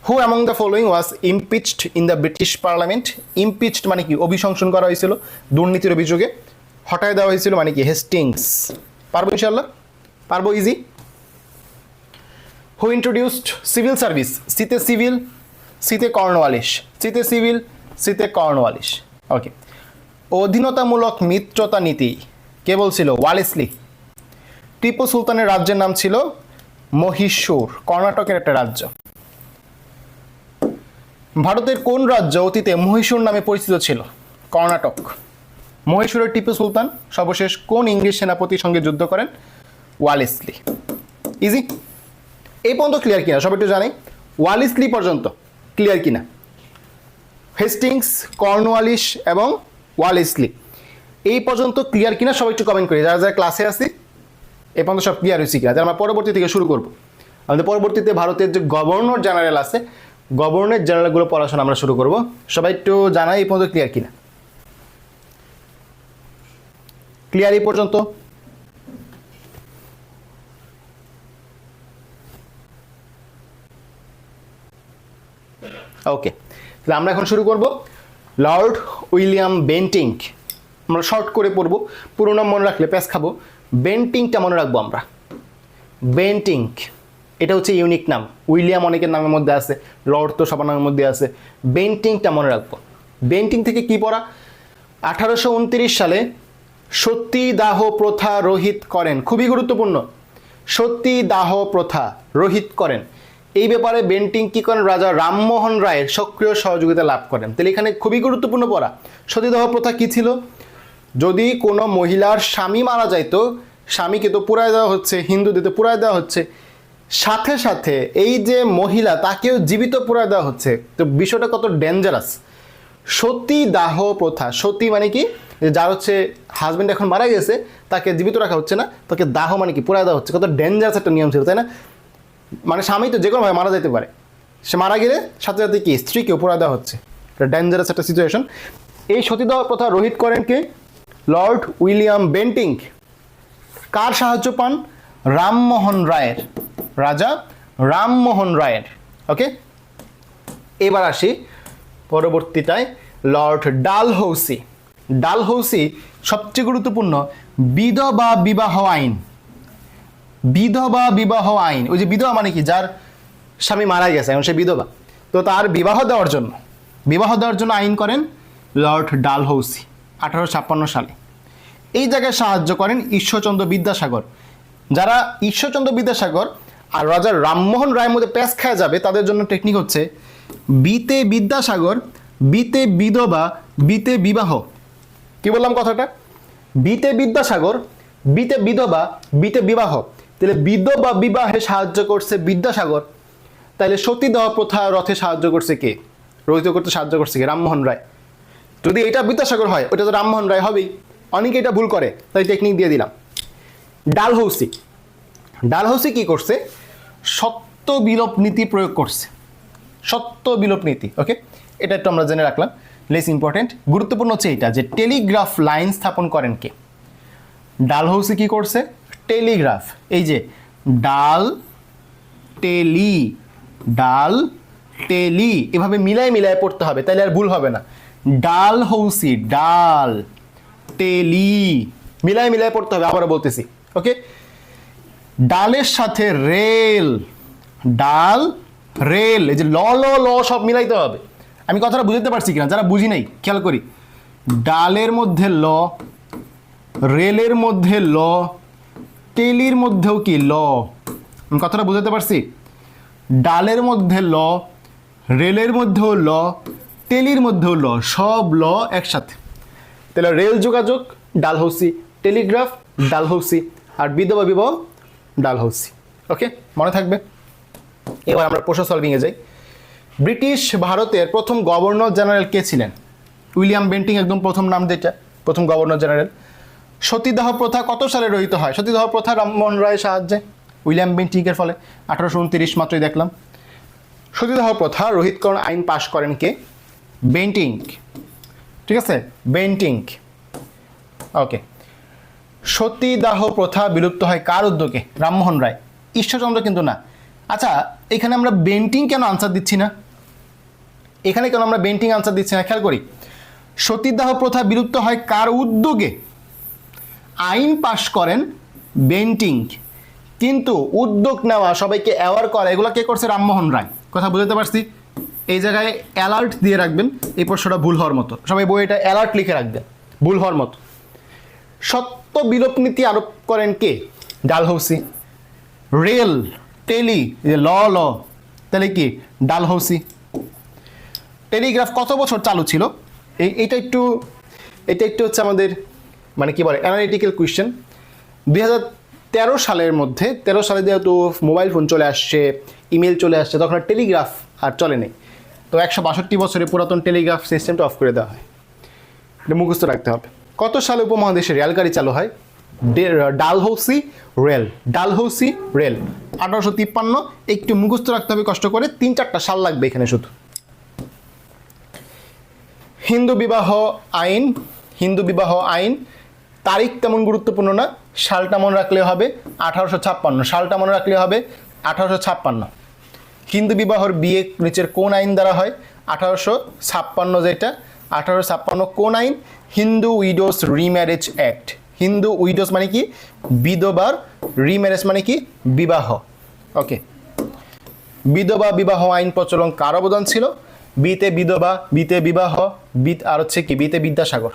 who among the following was impeached in the British parliament? Impeached মানে কি? অভিশংসন করা হয়েছিল দুর্নীতির অভিযোগে, হটায় দেওয়া হয়েছিল মানে কি? হেস্টিংস। পারবো ইনশাল্লাহ, পারবো, ইজি। হু ইন্ট্রোডিউসড সিভিল সার্ভিস? সিতে সিভিল, সিতে কর্নওয়ালিস, সিতে সিভিল, সিতে কর্নওয়ালিস। ওকে, অধীনতামূলক মিত্রতা নীতি কে বলছিল? ওয়ালেসলি। টিপু সুলতানের রাজ্যের নাম ছিল মহীশূর, কর্ণাটকের একটা রাজ্য। ভারতের কোন রাজ্য অতীতে মহীশূর নামে পরিচিত ছিল? কর্ণাটক। মহীশূরের টিপু সুলতান সর্বশেষ কোন ইংরেজ সেনাপতির সঙ্গে যুদ্ধ করেন? ওয়ালেসলি। ইজি। এই পর্যন্ত ক্লিয়ার কিনা সব একটু জানি? ওয়ালেসলি পর্যন্ত ক্লিয়ার কিনা? হেস্টিংস, কর্নওয়ালিস এবং ওয়ালেসলি এই পর্যন্ত ক্লিয়ার কিনা সবাই একটু কমেন্ট করি। যারা যারা ক্লাসে আছি এ পর্যন্ত সব ক্লিয়ার হয়েছে কিনা? আমরা পরবর্তী থেকে শুরু করব। আমাদের পরবর্তীতে ভারতের যে গভর্নর জেনারেল আছে, গভর্নর জেনারেলগুলো পড়াশোনা আমরা শুরু করব। সবাই একটু জানাই এই পর্যন্ত ক্লিয়ার কিনা? ক্লিয়ার এই পর্যন্ত? ওকে, তাহলে আমরা এখন শুরু করব। লর্ড উইলিয়াম বেন্টিং, আমরা শর্ট করে পড়ব, পুরো নাম মনে রাখলে প্যাস খাবো। বেন্টিংটা মনে রাখবো আমরা। বেন্টিং এটা হচ্ছে ইউনিক নাম। উইলিয়াম অনেকের নামের মধ্যে আছে, লর্ড তো সবার নামের মধ্যে আছে। বেন্টিংটা মনে রাখবো। বেন্টিং থেকে কি পড়া? 1829 সালে সতীদাহ প্রথা রহিত করেন। খুবই গুরুত্বপূর্ণ, সতীদাহ প্রথা রহিত করেন। এই ব্যাপারে বেন্টিং কি করেন? রাজা রামমোহন রায়ের সক্রিয় সহযোগিতা লাভ করেন। তাহলে এখানে খুবই গুরুত্বপূর্ণ পড়া। সতীদাহ প্রথা কি ছিল? যদি কোনো মহিলার স্বামী মারা যাইতো, স্বামীকে তো পুরায় দেওয়া হচ্ছে, হিন্দুদের তো পুরায় দেওয়া হচ্ছে, সাথে সাথে এই যে মহিলা তাকেও জীবিত পুরায় দেওয়া হচ্ছে। তো বিষয়টা কত ডেঞ্জারাস। সতীদাহ প্রথা, সতী মানে কি? যার হচ্ছে হাজব্যান্ড এখন মারা গেছে, তাকে জীবিত রাখা হচ্ছে না, তাকে দাহ মানে কি? পুরায় দেওয়া হচ্ছে। কত ডেঞ্জারাস একটা নিয়ম ছিল, তাই না? মানে স্বামী তো যে কোনোভাবে মারা যেতে পারে, সে মারা গেলে সাথে সাথে কি স্ত্রীকেও পুরায় দেওয়া হচ্ছে। এটা ডেঞ্জারাস একটা সিচুয়েশন। এই সতীদাহ প্রথা রহিত করেন কে? Lord William Bentinck. কার সাহায্য পান? রামমোহন রায়ের, রাজা রামমোহন রায়ের। ওকে, এবার আসি পরবর্তীটায় লর্ড ডালহৌসি। ডালহৌসি সবচেয়ে গুরুত্বপূর্ণ বিধবা বিবাহ আইন। বিধবা বিবাহ আইন, ওই যে বিধবা মানে কি, যার স্বামী মারা গেছে এখন সে বিধবা, তো তার বিবাহ দেওয়ার জন্য আইন করেন লর্ড ডালহৌসি 1856 সালে। এই জায়গায় সাহায্য করেন ঈশ্বরচন্দ্র বিদ্যাসাগর। যারা ঈশ্বরচন্দ্র বিদ্যাসাগর আর রাজা রামমোহন রায়ের মধ্যে প্যাঁচ খাওয়া যাবে, তাদের জন্য টেকনিক হচ্ছে বিতে বিদ্যাসাগর, বিতে বিধবা, বিতে বিবাহ। কি বললাম কথাটা? বিতে বিদ্যাসাগর, বিতে বিধবা, বিতে বিবাহ। তাহলে বিধবা বিবাহে সাহায্য করছে বিদ্যাসাগর, তাহলে সতীদাহ প্রথা রথে সাহায্য করছে কে? রহিত করতে সাহায্য করছে কে? রামমোহন রায়। যদি এটা বিদ্যাসাগর হয়, ওটা তো রামমোহন রায় হবেই। অনেকে এটা ভুল করে, তাই টেকনিক দিয়ে দিলাম। ডালহৌসি, ডালহৌসি কি করছে? সত্য বিলোপ নীতি প্রয়োগ করছে। সত্য বিলোপ নীতি, ওকে, এটা একটু আমরা জেনে রাখলাম, লেস ইম্পর্টেন্ট। গুরুত্বপূর্ণ হচ্ছে এইটা যে টেলিগ্রাফ লাইন স্থাপন করেন কে? ডালহৌসি কি করছে? টেলিগ্রাফ, এই যে ডাল টেলি, ডাল টেলি, এভাবে মিলায় মিলায় পড়তে হবে, তাহলে আর ভুল হবে না। ডালহৌসি, ডাল টেলি, মিলায় মিলায় পড়তে হবে, আবারও বলতেছি, ওকে। ডালের সাথে রেল, ডাল রেল, এই যে ল ল ল সব মিলাইতে হবে। আমি কথাটা বুঝতে পারছি কিনা, যারা বুঝি নাই খেয়াল করি। ডালের মধ্যে ল, রেলের মধ্যে ল, টেলির মধ্যেও কি ল। আমি কথাটা বুঝতে পারছি? ডালের মধ্যে ল, রেলের মধ্যেও ল, টেলির মধ্যেও ল, সব ল একসাথে। তাহলে রেল যোগাযোগ ডালহৌসি, টেলিগ্রাফ ডালহৌসি, আর বিধবা বিবাহ ডালহৌসি। ওকে, মনে থাকবে। এবার আমরা প্রশ্ন সলভিংয়ে যাই। ব্রিটিশ ভারতের প্রথম গভর্নর জেনারেল কে ছিলেন? উইলিয়াম বেন্টিং, একদম প্রথম নাম যেটা, প্রথম গভর্নর জেনারেল। সতীদাহ প্রথা কত সালে রহিত হয়? সতীদাহ প্রথা রামমোহন রায়ের সাহায্যে, উইলিয়াম বেন্টিংয়ের ফলে 1829 মাত্রই দেখলাম। সতীদাহ প্রথা রহিতকরণ আইন পাশ করেন কে? বেন্টিং, ঠিক আছে, বেন্টিং। ওকে, সতীদাহ প্রথা বিলুপ্ত হয় কার উদ্যোগে? রামমোহন রায়, ঈশ্বরচন্দ্র কিন্তু না। আচ্ছা, এখানে আমরা বেন্টিং কেন আনসার দিচ্ছি না? এখানে কেন আমরা বেন্টিং আনসার দিচ্ছি না? খেয়াল করি, সতীদাহ প্রথা বিলুপ্ত হয় কার উদ্যোগে? আইন পাশ করেন বেন্টিং, কিন্তু উদ্যোগ নেওয়া, সবাইকে অ্যাওয়ার করা, এগুলো কে করছে? রামমোহন রায়। কথা বুঝতে পারছি? এই জায়গায় অ্যালার্ট দিয়ে রাখবেন, এই প্রশ্নটা ভুল হওয়ার মতো, সবাই বইটা অ্যালার্ট লিখে রাখবেন, ভুল হওয়ার মতো। সত্য বিলোপ নীতি আরোপ করেন কে? ডালহৌসি। রেল, টেলি, ল ল, তাহলে কি? ডালহৌসি। টেলিগ্রাফ কত বছর চালু ছিল? এটা একটু হচ্ছে আমাদের মানে কি বলে অ্যানালিটিক্যাল কোয়েশ্চেন। 2013 সালের মধ্যে, 13 সালে যেহেতু মোবাইল ফোন চলে আসছে, ইমেল চলে আসছে, তখন টেলিগ্রাফ আর চলে নেই। তো 162 বছরে পুরাতন টেলিগ্রাফ সিস্টেমটা অফ করে দেওয়া হয়। এটা মুখস্থ রাখতে হবে। কত সালে উপমহাদেশে রেলগাড়ি চালু হয়? Dalhousie rail, Dalhousie rail 1853। একটু মুখস্থ রাখতে হবে কষ্ট করে, 3-4টা সাল লাগবে এখানে শুধু। হিন্দু বিবাহ আইন, হিন্দু বিবাহ আইন তারিখ তেমন গুরুত্বপূর্ণ না, সালটা মনে রাখলে হবে 1856, সালটা মনে রাখলে হবে 1856। হিন্দু বিবাহর বিয়ে নিচের কোন আইন দ্বারা হয়? 1856, যেটা 1856 কোন আইন? Hindu widows remarriage act. Hindu widows মানে কি? বিধবার, রিম্যারেজ মানে কি? বিবাহ। ওকে, বিধবা বিবাহ আইন প্রচলন কার অবদান ছিল? বিতে বিধবা, বিতে বিবাহ, আর হচ্ছে কি? বিতে বিদ্যাসাগর।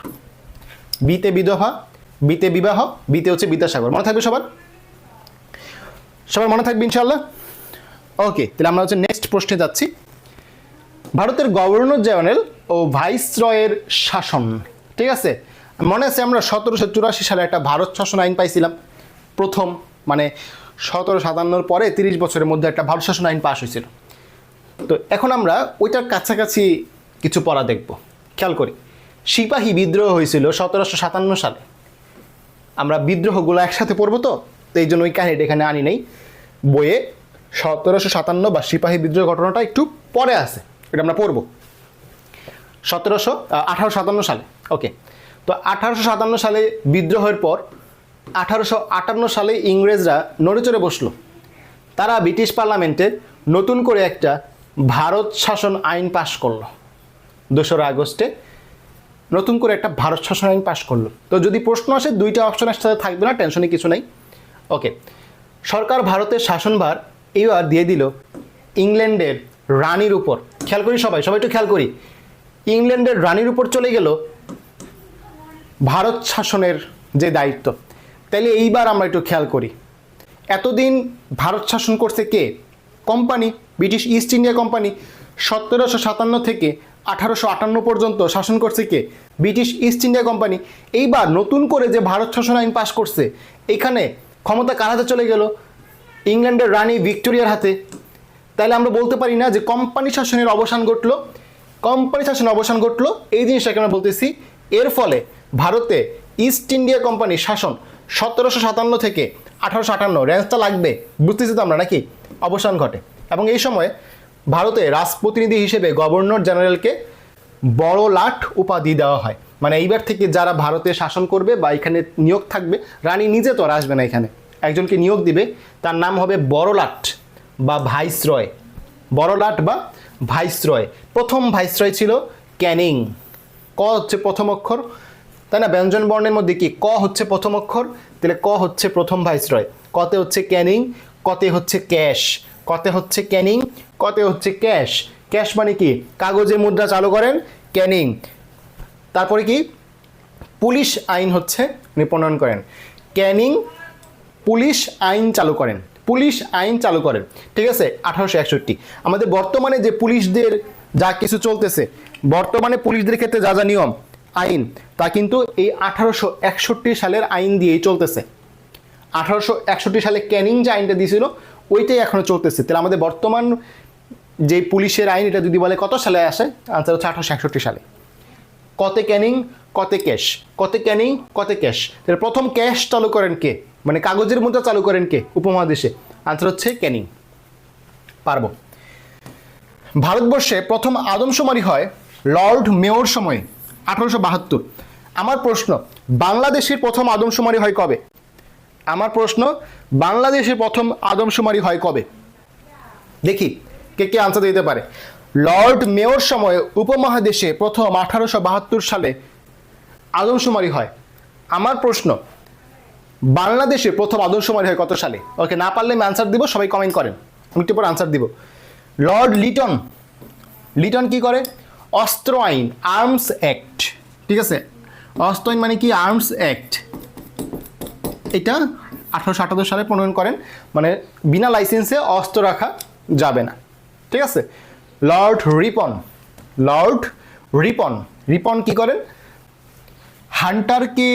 বিতে বিধবা, বিতে বিবাহ, বিতে হচ্ছে বিদ্যাসাগর। মনে থাকবে সবার? সবার মনে থাকবে ইনশাআল্লাহ? ওকে, তাহলে আমরা হচ্ছে নেক্সট প্রশ্নে যাচ্ছি। ভারতের গভর্নর জেনারেল ও ভাইসরয়ের শাসন, ঠিক আছে? মনে আছে আমরা 1784 সালে একটা ভারত শাসন আইন পাইছিলাম প্রথম, মানে 1757 পরে 30 বছরের মধ্যে একটা ভারত শাসন আইন পাস হয়েছিল। তো এখন আমরা ওইটার কাছাকাছি কিছু পড়া দেখব। খেয়াল করি, সিপাহী বিদ্রোহ হয়েছিল 1757 সালে। আমরা বিদ্রোহগুলো একসাথে পড়বো, তো এই জন্য ওই কাহিনীটা এখানে আনি নেই বইয়ে। 1757 বা সিপাহী বিদ্রোহ ঘটনাটা একটু পরে আছে, এটা আমরা পড়ব। 1857 সালে। ওকে, তো 1857 সালে বিদ্রোহের পর 1858 সালে ইংরেজরা নড়েচড়ে বসলো। তারা ব্রিটিশ পার্লামেন্টে নতুন করে একটা ভারত শাসন আইন পাশ করলো। 2রা আগস্টে নতুন করে একটা ভারত শাসন আইন পাশ করলো। তো যদি প্রশ্ন আসে 2টা অপশন একসাথে থাকবে না, টেনশনে কিছু নেই। ওকে, সরকার ভারতের শাসনভার এইবার দিয়ে দিল ইংল্যান্ডের রানীর উপর। খেয়াল করি সবাই একটু খেয়াল করি, ইংল্যান্ডের রানীর উপর চলে গেল ভারত শাসনের যে দায়িত্ব। তাইলে এইবার আমরা একটু খেয়াল করি, এতদিন ভারত শাসন করছে কে? Company, British East India Company. 1757 থেকে 1858 পর্যন্ত শাসন করছে কে? British East India Company. এইবার নতুন করে যে ভারত শাসন আইন পাশ করছে, এখানে ক্ষমতা কার হাতে চলে গেল? ইংল্যান্ডের রানী ভিক্টোরিয়ার হাতে। তাহলে আমরা বলতে পারি না যে কোম্পানি শাসনের অবসান ঘটলো? কোম্পানি শাসনের অবসান ঘটলো, এই জিনিসটাকে আমরা বলতেছি। এর ফলে ভারতে ইস্ট ইন্ডিয়া কোম্পানির শাসন 1757 থেকে 1858, রেঞ্জটা লাগবে, বুঝতেছি তো আমরা নাকি, অবসান ঘটে। এবং এই সময় ভারতে রাজপ্রতিনিধি হিসেবে গভর্নর জেনারেলকে বড় লাট উপাধি দেওয়া হয়। মানে এইবার থেকে যারা ভারতে শাসন করবে বা এখানে নিয়োগ থাকবে, রানী নিজে তো আর আসবে না, এখানে একজনকে নিয়োগ দিবে, তার নাম হবে বড়লাট বা ভাইসরয়। বড়লাট বা ভাইসরয়। প্রথম ভাইসরয় ছিল ক্যানিং। ক হচ্ছে প্রথম অক্ষর, তাই না? ব্যঞ্জন বর্ণের মধ্যে কি ক হচ্ছে প্রথম অক্ষর, তাহলে ক হচ্ছে প্রথম ভাইসরয়। কতে হচ্ছে ক্যানিং, কতে হচ্ছে ক্যাশ। কতে হচ্ছে ক্যানিং, কতে হচ্ছে ক্যাশ। ক্যাশ মানে কি? কাগজে মুদ্রা চালু করেন ক্যানিং। তারপরে কি? পুলিশ আইন হচ্ছে উনি প্রণয়ন করেন। ক্যানিং পুলিশ আইন চালু করেন, পুলিশ আইন চালু করেন, ঠিক আছে, 1861। আমাদের বর্তমানে যে পুলিশদের যা কিছু চলতেছে, বর্তমানে পুলিশদের ক্ষেত্রে যা যা নিয়ম আইন, তা কিন্তু এই 1861 সালের আইন দিয়েই চলতেছে। 1861 সালে ক্যানিং যে আইনটা দিয়েছিল, ওইটাই এখনো চলতেছে। তাহলে আমাদের বর্তমান যে পুলিশের আইন, এটা যদি বলে কত সালে আসে, আনসার হচ্ছে 1861 সালে। কতে ক্যানিং, কতে ক্যাশ। কতে ক্যানিং, কতে ক্যাশ। তাহলে প্রথম ক্যাশ চালু করেন কে? মানে কাগজের মুদ্রা চালু করেন কে উপমহাদেশে? আনসার হচ্ছে ক্যানিং। পারবো। ভারতবর্ষে প্রথম আদমশুমারি হয় লর্ড মেয়র সময়ে 1872। আমার প্রশ্ন, বাংলাদেশের প্রথম আদমশুমারি হয় কবে? আমার প্রশ্ন, বাংলাদেশের প্রথম আদমশুমারি হয় কবে? দেখি কে কে আনসার দিতে পারে। লর্ড মেয়র সময়ে উপমহাদেশে প্রথম 1872 সালে আদমশুমারি হয়। আমার প্রশ্ন, বাংলাদেশে প্রথম আদমশুমারি হয় কত সালে? ওকে, না পারলে আমি আনসার দিব, সবাই কমেন্ট করেন, আমি একটু পর আনসার দিব। লর্ড লিটন। লিটন কি করে? অস্ত্র আইন, আর্মস অ্যাক্ট, ঠিক আছে। অস্ত্র আইন মানে কি? Arms act. এটা 1878 সালে প্রণয়ন করেন, মানে বিনা লাইসেন্সে অস্ত্র রাখা যাবে না, ঠিক আছে। লর্ড রিপন। লর্ড রিপন। রিপন কি করেন? হান্টারকে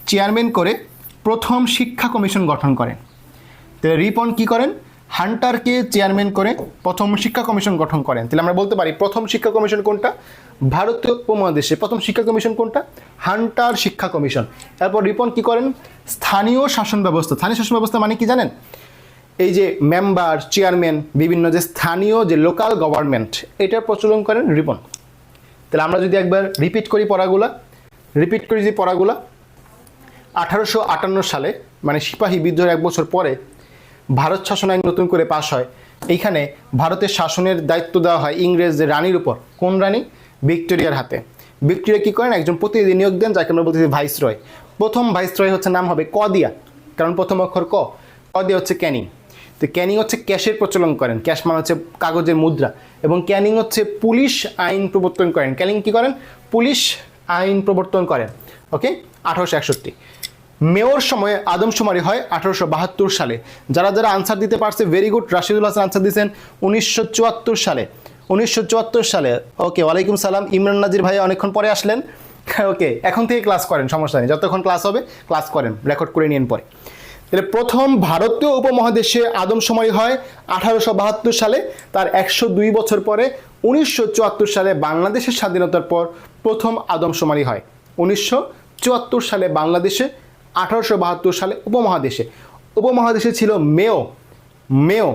চেয়ারম্যান করে প্রথম শিক্ষা কমিশন গঠন করেন। তাহলে রিপন কি করেন? হান্টারকে চেয়ারম্যান করে প্রথম শিক্ষা কমিশন গঠন করেন। তাহলে আমরা বলতে পারি প্রথম শিক্ষা কমিশন কোনটা? ভারতীয় উপমহাদেশে প্রথম শিক্ষা কমিশন কোনটা? হান্টার শিক্ষা কমিশন। তারপর রিপন কি করেন? স্থানীয় শাসন ব্যবস্থা। স্থানীয় শাসন ব্যবস্থা মানে কি জানেন? এই যে মেম্বার, চেয়ারম্যান, বিভিন্ন যে স্থানীয় যে লোকাল গভর্নমেন্ট, এটার প্রচলন করেন রিপন। তাহলে আমরা যদি একবার রিপিট করি পড়াগুলা, 1858 সালে, মানে সিপাহী বিদ্রোহের 1 বছর পরে ভারত শাসন আইন নতুন করে পাশ হয়। এইখানে ভারতের শাসনের দায়িত্ব দেওয়া হয় ইংরেজদের রানীর উপর। কোন রানী? ভিক্টোরিয়ার হাতে। ভিক্টোরিয়া কী করেন? একজন প্রতিনিধি নিয়োগ দেন, যাকে আমরা বলতেছি ভাইসরয়। প্রথম ভাইসরয় হচ্ছে নাম হবে কদিয়া, কারণ প্রথম অক্ষর ক। কদিয়া হচ্ছে ক্যানিং। তো ক্যানিং হচ্ছে ক্যাশের প্রচলন করেন, ক্যাশ মানে হচ্ছে কাগজের মুদ্রা, এবং ক্যানিং হচ্ছে পুলিশ আইন প্রবর্তন করেন। ক্যানিং কী করেন? পুলিশ আইন প্রবর্তন করেন। ওকে, 1861। মেয়র সময়ে আদমশুমারি হয় 1872 সালে। যারা যারা আনসার দিতে পারছে very good. Rashidul Hasan answer দিয়েছেন 1974 সালে। 1974 সালে। ওকে, ওয়ালাইকুম সালাম। ইমরান নাজির ভাই অনেকক্ষণ পরে আসলেন। ওকে, এখন থেকে ক্লাস করেন, সমস্যা নেই, যতক্ষণ ক্লাস হবে ক্লাস করেন, রেকর্ড করে নিন পরে। তাহলে প্রথম ভারতীয় উপমহাদেশে আদমশুমারি হয় 1872 সালে। তার 102 বছর পরে 1974 সালে বাংলাদেশের স্বাধীনতার পর প্রথম আদমশুমারি হয়। 1974 সালে বাংলাদেশে, 1872 সালে উপমহাদেশে। উপমহাদেশে ছিল মেয়,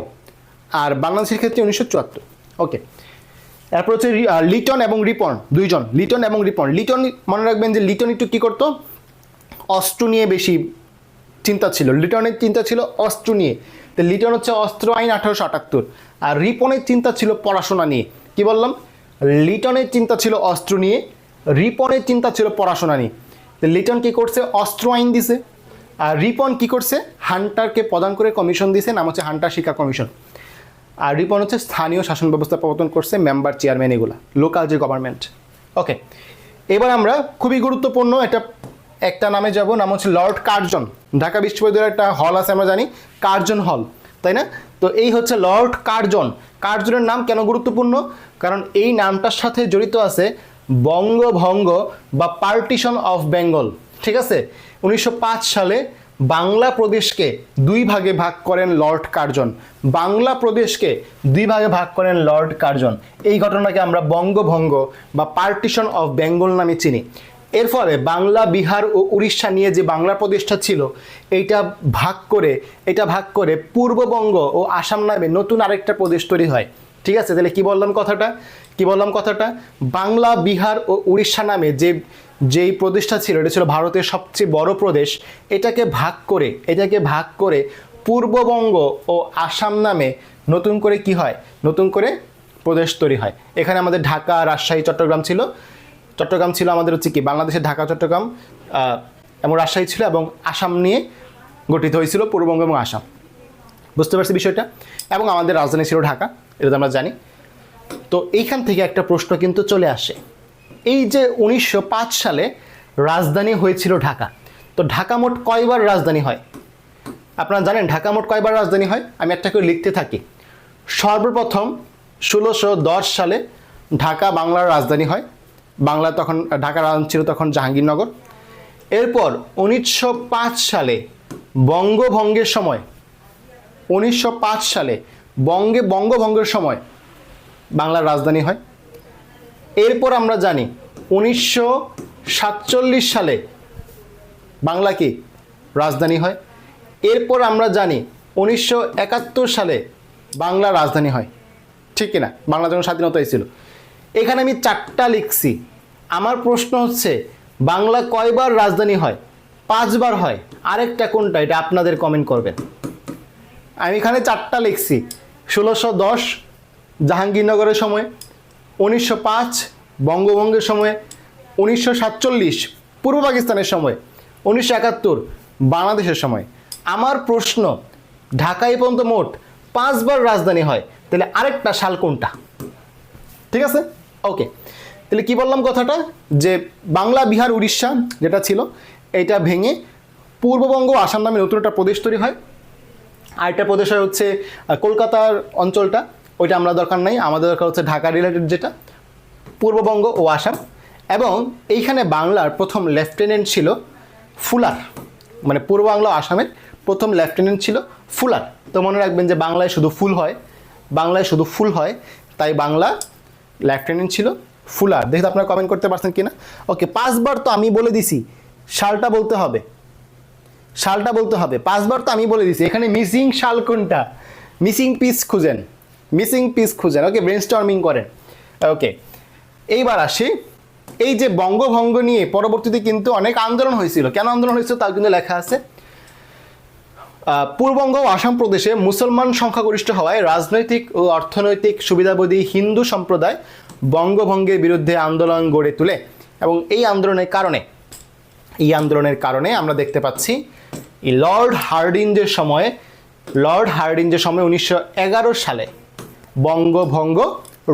আর বাংলাদেশের ক্ষেত্রে 1974। ওকে, এরপর হচ্ছে লিটন এবং রিপন, দুইজন, লিটন এবং রিপন। লিটন মনে রাখবেন যে লিটন একটু কী করতো, অস্ত্র নিয়ে বেশি চিন্তা ছিল, লিটনের চিন্তা ছিল অস্ত্র নিয়ে। তো লিটন হচ্ছে অস্ত্র আইন 1878, আর রিপনের চিন্তা ছিল পড়াশোনা নিয়ে। কি বললাম, লিটনের চিন্তা ছিল অস্ত্র নিয়ে, রিপনের চিন্তা ছিল পড়াশোনা নিয়ে। তো লিটন কী করছে, অস্ত্র আইন দিছে, আর রিপন কী করছে, হান্টারকে প্রদান করে কমিশন দিছে, নাম হচ্ছে হান্টার শিক্ষা কমিশন। আর রিপন হচ্ছে স্থানীয় শাসন ব্যবস্থা প্রবর্তন করছে, মেম্বার চেয়ারম্যান, এগুলা লোকাল যে গভর্নমেন্ট। ওকে, এবার আমরা খুবই গুরুত্বপূর্ণ একটা নামে যাব, নাম হচ্ছে লর্ড কার্জন। ঢাকা বিশ্ববিদ্যালয়ের একটা হল আছে আমরা জানি, কার্জন হল, তাই না? তো এই হচ্ছে লর্ড কার্জন। কার্জনের নাম কেন গুরুত্বপূর্ণ, কারণ এই নামটার সাথে জড়িত আছে বঙ্গভঙ্গ বা পার্টিশন অফ বেঙ্গল। ঠিক আছে, 1905 সালে বাংলা প্রদেশকে দুই ভাগে ভাগ করেন লর্ড কার্জন। বাংলা প্রদেশকে দুই ভাগে ভাগ করেন লর্ড কার্জন। এই ঘটনাকে আমরা বঙ্গভঙ্গ বা পার্টিশন অফ বেঙ্গল নামে চিনি। এর ফলে বাংলা, বিহার ও উড়িষ্যা নিয়ে যে বাংলা প্রদেশটা ছিল, এটা ভাগ করে পূর্ববঙ্গ ও আসাম নামে নতুন আরেকটা প্রদেশ তৈরি হয়। ঠিক আছে, তাহলে কি বললাম কথাটা, বাংলা, বিহার ও উড়িষ্যা নামে যেই প্রদেশটা ছিল, এটা ছিল ভারতের সবচেয়ে বড় প্রদেশ। এটাকে ভাগ করে পূর্ববঙ্গ ও আসাম নামে নতুন করে কি হয়, নতুন করে প্রদেশ তৈরি হয়। এখানে আমাদের ঢাকা, রাজশাহী, চট্টগ্রাম ছিল আমাদের হচ্ছে কি বাংলাদেশের ঢাকা, চট্টগ্রাম এবং রাজশাহী ছিল, এবং আসাম নিয়ে গঠিত হয়েছিল পূর্ববঙ্গ এবং আসাম। বুঝতে পারছি বিষয়টা? এবং আমাদের রাজধানী ছিল ঢাকা, এটা তো আমরা জানি। তো এইখান থেকে একটা প্রশ্ন কিন্তু চলে আসে, এই যে 1905 সালে রাজধানী হয়েছিল ঢাকা, তো ঢাকা মোট কয়বার রাজধানী হয়? আপনারা জানেন ঢাকা মোট কয়বার রাজধানী হয়? আমি একটা করে লিখতে থাকি। সর্বপ্রথম 1610 সালে ঢাকা বাংলার রাজধানী হয়। বাংলা তখন, ঢাকা রাজধানী ছিল তখন জাহাঙ্গীরনগর। এরপর 1905 সালে বঙ্গভঙ্গের সময়, 1905 সালে বঙ্গভঙ্গের সময় বাংলার রাজধানী হয়। এরপর আমরা জানি 1947 সালে বাংলা কি রাজধানী হয়। এরপর আমরা জানি 1971 সালে বাংলা রাজধানী হয়। ঠিক কিনা? বাংলা যখন স্বাধীনতা হয়েছিল। এখানে আমি 4টা লিখছি। আমার প্রশ্ন হচ্ছে বাংলা কয়বার রাজধানী হয়? 5 বার হয়। আরেকটা কোনটা, এটা আপনাদের কমেন্ট করবেন। আমি এখানে 4টা লিখছি। 1610 জাহাঙ্গীরনগরের সময়, 1905 বঙ্গভঙ্গের সময়, 1947 পূর্ব পাকিস্তানের সময়, 1971 বাংলাদেশের সময়। আমার প্রশ্ন, ঢাকায় পর্যন্ত মোট 5 বার রাজধানী হয়, তাহলে আরেকটা সাল কোনটা? ঠিক আছে, ওকে। তাহলে কি বললাম কথাটা, যে বাংলা, বিহার, উড়িষ্যা যেটা ছিল, এটা ভেঙে পূর্ববঙ্গ, আসাম নামে নতুন একটা প্রদেশ তৈরি হয়। আরেকটা প্রদেশ হচ্ছে কলকাতার অঞ্চলটা, ওইটা আমরা দরকার নাই, আমাদের দরকার হচ্ছে ঢাকা রিলেটেড যেটা, পূর্ববঙ্গ ও আসাম। এবং এইখানে বাংলার প্রথম লেফটেন্যান্ট ছিল ফুলার, মানে পূর্ব বাংলা ও আসামের প্রথম লেফটেন্যান্ট ছিল ফুলার। তো মনে রাখবেন যে বাংলায় শুধু ফুল হয়, তাই বাংলা লেফটেন্যান্ট ছিল ফুলার। দেখি আপনারা কমেন্ট করতে পারছেন কিনা। ওকে, 5 বার তো আমি বলে দিছি, সালটা বলতে হবে, 5 বার তো আমি বলে দিছি। এখানে মিসিং সাল কোনটা, মিসিং পিস খুঁজেন। ওকে, ব্রেনস্টর্মিং করেন। ওকে, এইবার আসি, এই যে বঙ্গভঙ্গ নিয়ে পরবর্তীতে কিন্তু অনেক আন্দোলন হয়েছিল। কেন আন্দোলন হয়েছিল তাও কিন্তু লেখা আছে। পূর্ববঙ্গ ও আসাম প্রদেশে মুসলমান সংখ্যাগরিষ্ঠ হওয়ায় রাজনৈতিক ও অর্থনৈতিক সুবিধাবাদী হিন্দু সম্প্রদায় বঙ্গভঙ্গের বিরুদ্ধে আন্দোলন গড়ে তোলে। এবং এই আন্দোলনের কারণে আমরা দেখতে পাচ্ছি লর্ড হার্ডিঞ্জের সময় 1911 সালে বঙ্গভঙ্গ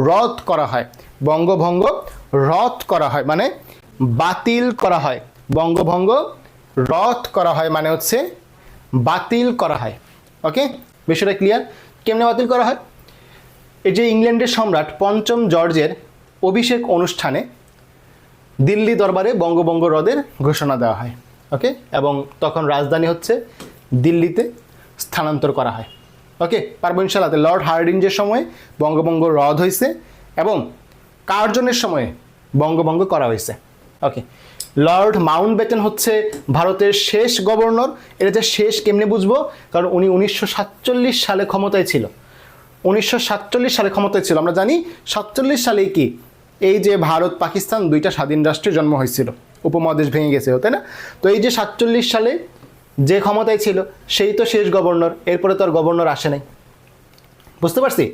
রদ করা হয়। মানে বাতিল করা হয়। বঙ্গভঙ্গ রদ করা হয় মানে হচ্ছে বাতিল করা হয়। ওকে, বিষয়টা ক্লিয়ার? কেমনে বাতিল করা হয়? এই যে ইংল্যান্ডের সম্রাট 5ম জর্জের অভিষেক অনুষ্ঠানে দিল্লি দরবারে বঙ্গভঙ্গ রদের ঘোষণা দেওয়া হয়। ওকে, এবং তখন রাজধানী হচ্ছে দিল্লিতে স্থানান্তর করা হয়। ওকে, পারবো ইনশাআল্লাহ। লর্ড হার্ডিঞ্জের সময় বঙ্গভঙ্গ রদ হয়েছে এবং কার্জনের সময়ে বঙ্গভঙ্গ করা হয়েছে। ওকে, লর্ড মাউন্টব্যাটেন হচ্ছে ভারতের শেষ গভর্নর। এটা যে শেষ কেমনে বুঝবো, কারণ উনি 1947 সালে ক্ষমতায় ছিল। 1947 সালে ক্ষমতায় ছিল। আমরা জানি 47 সালে কি এই যে ভারত পাকিস্তান দুইটা স্বাধীন রাষ্ট্রের জন্ম হয়েছিল, উপমহাদেশ ভেঙে গেছে, তাই না? তো এই যে 47 সালে যে ক্ষমতায় ছিল সেই তো শেষ গভর্নর, এরপরে তো আর গভর্নর আসে নাই, বুঝতে পারছি?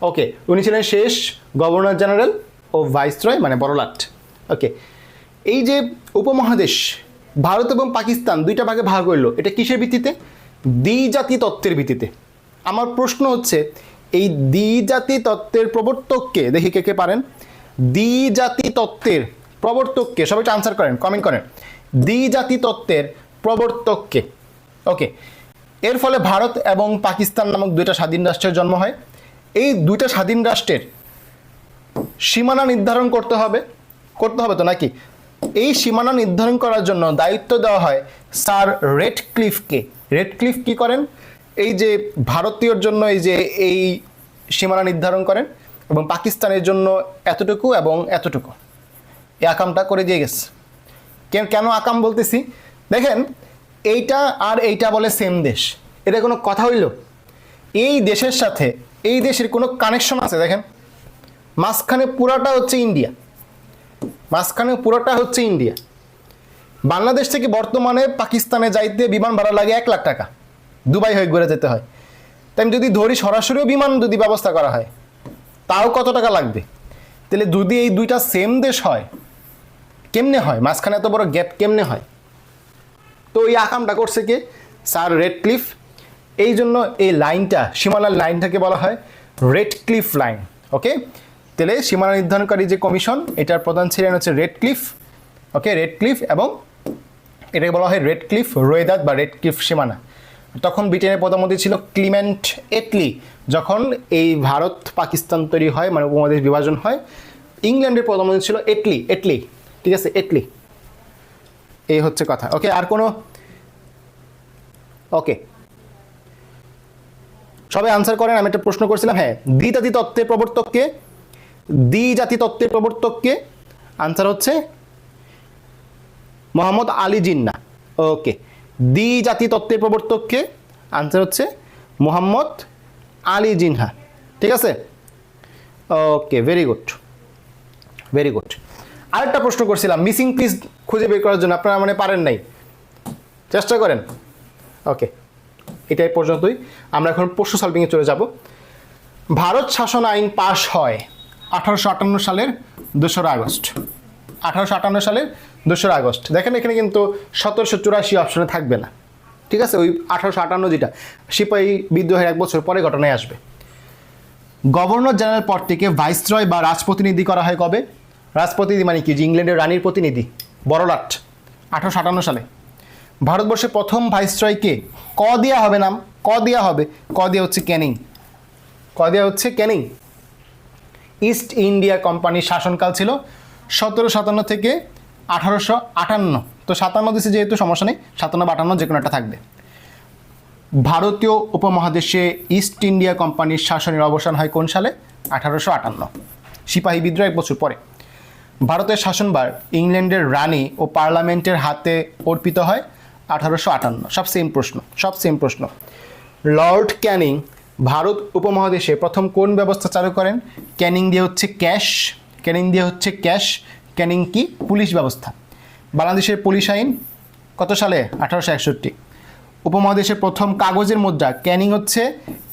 ওকে, উনি ছিলেন শেষ গভর্নর জেনারেল ও ভাইসরয় মানে বড়লাট। ওকে, এই যে উপমহাদেশ ভারত এবং পাকিস্তান দুইটা ভাগে ভাগ হইল, এটা কিসের ভিত্তিতে? দ্বিজাতি তত্ত্বের ভিত্তিতে। আমার প্রশ্ন হচ্ছে এই দ্বিজাতি তত্ত্বের প্রবর্তককে, দেখি কে কে পারেন, দ্বিজাতি তত্ত্বের প্রবর্তককে, সবাই একটু আনসার করেন, কমেন্ট করেন, দ্বিজাতি তত্ত্বের প্রবর্তককে। ওকে, এর ফলে ভারত এবং পাকিস্তান নামক দুইটা স্বাধীন রাষ্ট্রের জন্ম হয়। এই দুইটা স্বাধীন রাষ্ট্রের সীমানা নির্ধারণ করতে হবে তো নাকি? এই সীমানা নির্ধারণ করার জন্য দায়িত্ব দেওয়া হয় স্যার রেডক্লিফকে। রেডক্লিফ কি করেন? এই যে ভারতীয়র জন্য এই যে এই সীমানা নির্ধারণ করেন এবং পাকিস্তানের জন্য এতটুকু এবং এতটুকু, এই আকামটা করে দিয়ে গেছে। কেন আকাম বলতেছি? দেখেন, এইটা আর এইটা বলে সেম দেশ, এটা কোনো কথা হইল? এই দেশের সাথে এই দেশের কোনো কানেকশন আছে? দেখেন, মাঝখানে পুরাটা হচ্ছে ইন্ডিয়া, মাঝখানে পুরোটা হচ্ছে ইন্ডিয়া। বাংলাদেশ থেকে বর্তমানে পাকিস্তানে যাইতে বিমান ভাড়া লাগে 1 লাখ টাকা, দুবাই হয়ে ঘুরে যেতে হয়। তাই আমি যদি ধরি সরাসরিও বিমান যদি ব্যবস্থা করা হয় তাও কত টাকা লাগবে? তাহলে যদি এই দুইটা সেম দেশ হয়, কেমনে হয়? মাঝখানে এত বড় গ্যাপ কেমনে হয়? তো এই আকামটা করছে কে? Sir Radcliffe. এই জন্য এই লাইনটা, সীমানার লাইনটাকে বলা হয় রেডক্লিফ লাইন। ওকে, তাহলে সীমানা নির্ধারণকারী যে কমিশন, এটার প্রধান ছিলেন হচ্ছে রেডক্লিফ। ওকে, রেডক্লিফ, এবং এটাকে বলা হয় রেডক্লিফ রোয়েদাদ বা রেডক্লিফ সীমানা। তখন ব্রিটেনের প্রধানমন্ত্রী ছিল ক্লিমেন্ট এটলি। যখন এই ভারত পাকিস্তান তৈরি হয়, মানে উপমহাদেশ বিভাজন হয়, ইংল্যান্ডের প্রধানমন্ত্রী ছিল এটলি। ঠিক আছে, এটলি। এই হচ্ছে কথা। ওকে, আর কোনো? ওকে, সবাই আনসার করেন। আমি একটা প্রশ্ন করছিলাম, হ্যাঁ, দ্বিজাতি তত্ত্বের প্রবর্তককে, দ্বিজাতি তত্ত্বের প্রবর্তককে? আনসার হচ্ছে মোহাম্মদ আলী জিন্না। ওকে, দ্বিজাতি তত্ত্বের প্রবর্তককে? আনসার হচ্ছে মোহাম্মদ আলী জিন্না। ঠিক আছে, ওকে, ভেরি গুড, ভেরি গুড। আরেকটা প্রশ্ন করছিলাম মিসিং পিস খুঁজে বের করার জন্য, আপনারা মানে পারেন নাই, চেষ্টা করেন। ওকে, এটাই পর্যন্তই। আমরা এখন প্রশ্ন সলভিংয়ে চলে যাব। ভারত শাসন আইন পাশ হয় 1858 সালের 2রা আগস্ট। 1858 সালের 2রা আগস্ট। দেখেন এখানে কিন্তু 1784 অপশনে থাকবে না, ঠিক আছে? ওই 1858 যেটা সিপাহী বিদ্রোহের 1 বছর পরে ঘটনায় আসবে। গভর্নর জেনারেল পদ থেকে ভাইসরয় বা রাজপ্রতিনিধি করা হয় কবে? রাজপ্রতিনিধি মানে কি? যে ইংল্যান্ডের রানীর প্রতিনিধি, বড়লাট। 1858 সালে। ভারতবর্ষের প্রথম ভাইসরয়কে ক দেওয়া হবে নাম, ক দেওয়া হবে, ক দেওয়া হচ্ছে ক্যানিং, ক দেওয়া হচ্ছে ক্যানিং। ইস্ট ইন্ডিয়া কোম্পানির শাসনকাল ছিল 1757 থেকে 1858। তো 57 দিচ্ছে যেহেতু সমস্যা নেই, 57 58 যে কোনো একটা থাকবে। ভারতীয় উপমহাদেশে ইস্ট ইন্ডিয়া কোম্পানির শাসনের অবসান হয় কোন সালে? 1858। সিপাহী বিদ্রোহ 1 বছর পরে। ভারতের শাসনভার ইংল্যান্ডের রানী ও পার্লামেন্টের হাতে অর্পিত হয় 1858। সব সেম প্রশ্ন, সব সেম প্রশ্ন। লর্ড ক্যানিং ভারত উপমহাদেশে প্রথম কোন ব্যবস্থা চালু করেন? ক্যানিং দিয়ে হচ্ছে ক্যাশ, ক্যানিং দিয়ে হচ্ছে ক্যাশ। ক্যানিং কি? পুলিশ ব্যবস্থা। বাংলাদেশের পুলিশ আইন কত সালে? 1861। উপমহাদেশের প্রথম কাগজের মুদ্রা, ক্যানিং হচ্ছে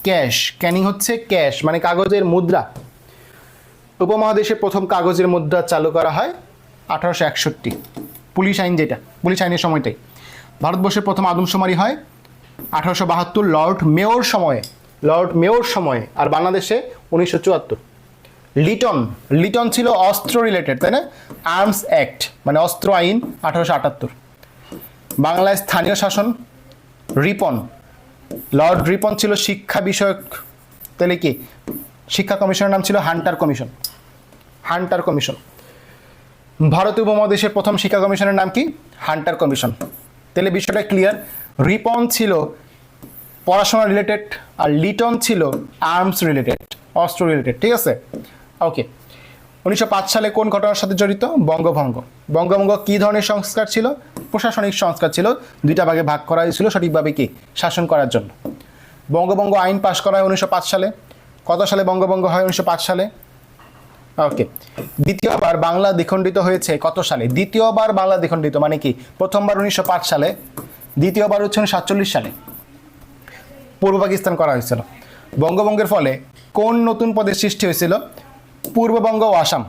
ক্যাশ, ক্যানিং হচ্ছে ক্যাশ মানে কাগজের মুদ্রা। উপমহাদেশের প্রথম কাগজের মুদ্রা চালু করা হয় 1861। পুলিশ আইন যেটা, পুলিশ আইনের সময়টাই। ভারতবর্ষের প্রথম আদমশুমারি হয় 1872 লর্ড মেয়র সময়ে, লর্ড মেয়র সময়ে। আর বাংলাদেশে 1974। লিটন, লিটন ছিল অস্ত্র রিলেটেড, তাই না? আর্মস অ্যাক্ট মানে অস্ত্র আইন 1878। বাংলায় স্থানীয় শাসন রিপন, লর্ড রিপন ছিল শিক্ষা বিষয়ক, তাহলে কি শিক্ষা কমিশনের নাম ছিল হান্টার কমিশন, হান্টার কমিশন। ভারতীয় উপমহাদেশের প্রথম শিক্ষা কমিশনের নাম কি? Hunter commission. তাহলে বিষয়টা ক্লিয়ার। রিপন ছিল পড়াশোনা রিলেটেড আর লিটন ছিল আর্মস রিলেটেড, অস্ত্র রিলেটেড, ঠিক আছে? ওকে। 1905 সালে কোন ঘটনার সাথে জড়িত? বঙ্গভঙ্গ। বঙ্গভঙ্গ কী ধরনের সংস্কার ছিল? প্রশাসনিক সংস্কার ছিল, দুইটা ভাগে ভাগ করা হয়েছিল সঠিকভাবে কি শাসন করার জন্য। বঙ্গভঙ্গ আইন পাশ করা হয় 1905 সালে। কত সালে বঙ্গভঙ্গ হয়? 1905 সালে। ওকে, দ্বিতীয়বার বাংলা দ্বিখণ্ডিত হয়েছে কত সালে? দ্বিতীয়বার বাংলা দ্বিখণ্ডিত মানে কি? প্রথমবার 1905 সালে, দ্বিতীয়বার হচ্ছে 1947 সালে পূর্ব পাকিস্তান করা হয়েছিল। বঙ্গভঙ্গের ফলে কোন নতুন প্রদেশ সৃষ্টি হয়েছিল? পূর্ববঙ্গ ও আসাম।